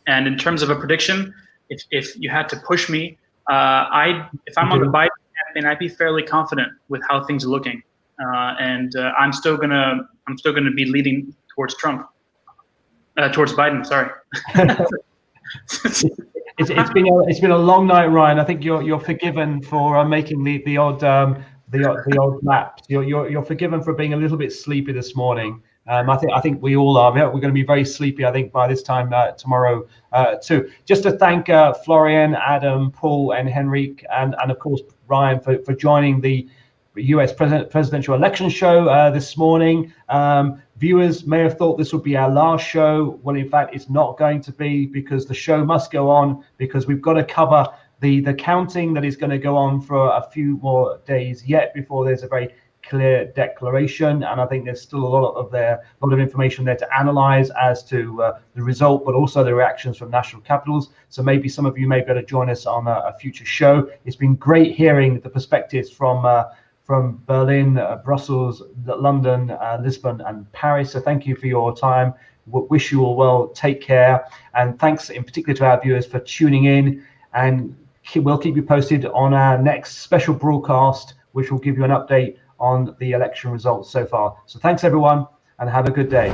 And in terms of a prediction, if you had to push me, if I'm on the Biden campaign, I'd be fairly confident with how things are looking, and I'm still gonna be leading towards Trump, towards Biden. Sorry. It's been a long night, Ryan. I think you're forgiven for making the odd laps. You're forgiven for being a little bit sleepy this morning. I think we all are. We're going to be very sleepy, I think, by this time tomorrow too. Just to thank Florian, Adam, Paul, and Henrique, and of course Ryan for joining the US presidential election show this morning. Viewers may have thought this would be our last show. Well, in fact, it's not going to be, because the show must go on, because we've got to cover the counting that is going to go on for a few more days yet before there's a very clear declaration. And I think there's still a lot of information there to analyze as to the result, but also the reactions from national capitals. So maybe some of you may be able to join us on a future show. It's been great hearing the perspectives from Berlin, Brussels, London, Lisbon, and Paris. So thank you for your time. Wish you all well. Take care. And thanks in particular to our viewers for tuning in. And we'll keep you posted on our next special broadcast, which will give you an update on the election results so far. So thanks, everyone, and have a good day.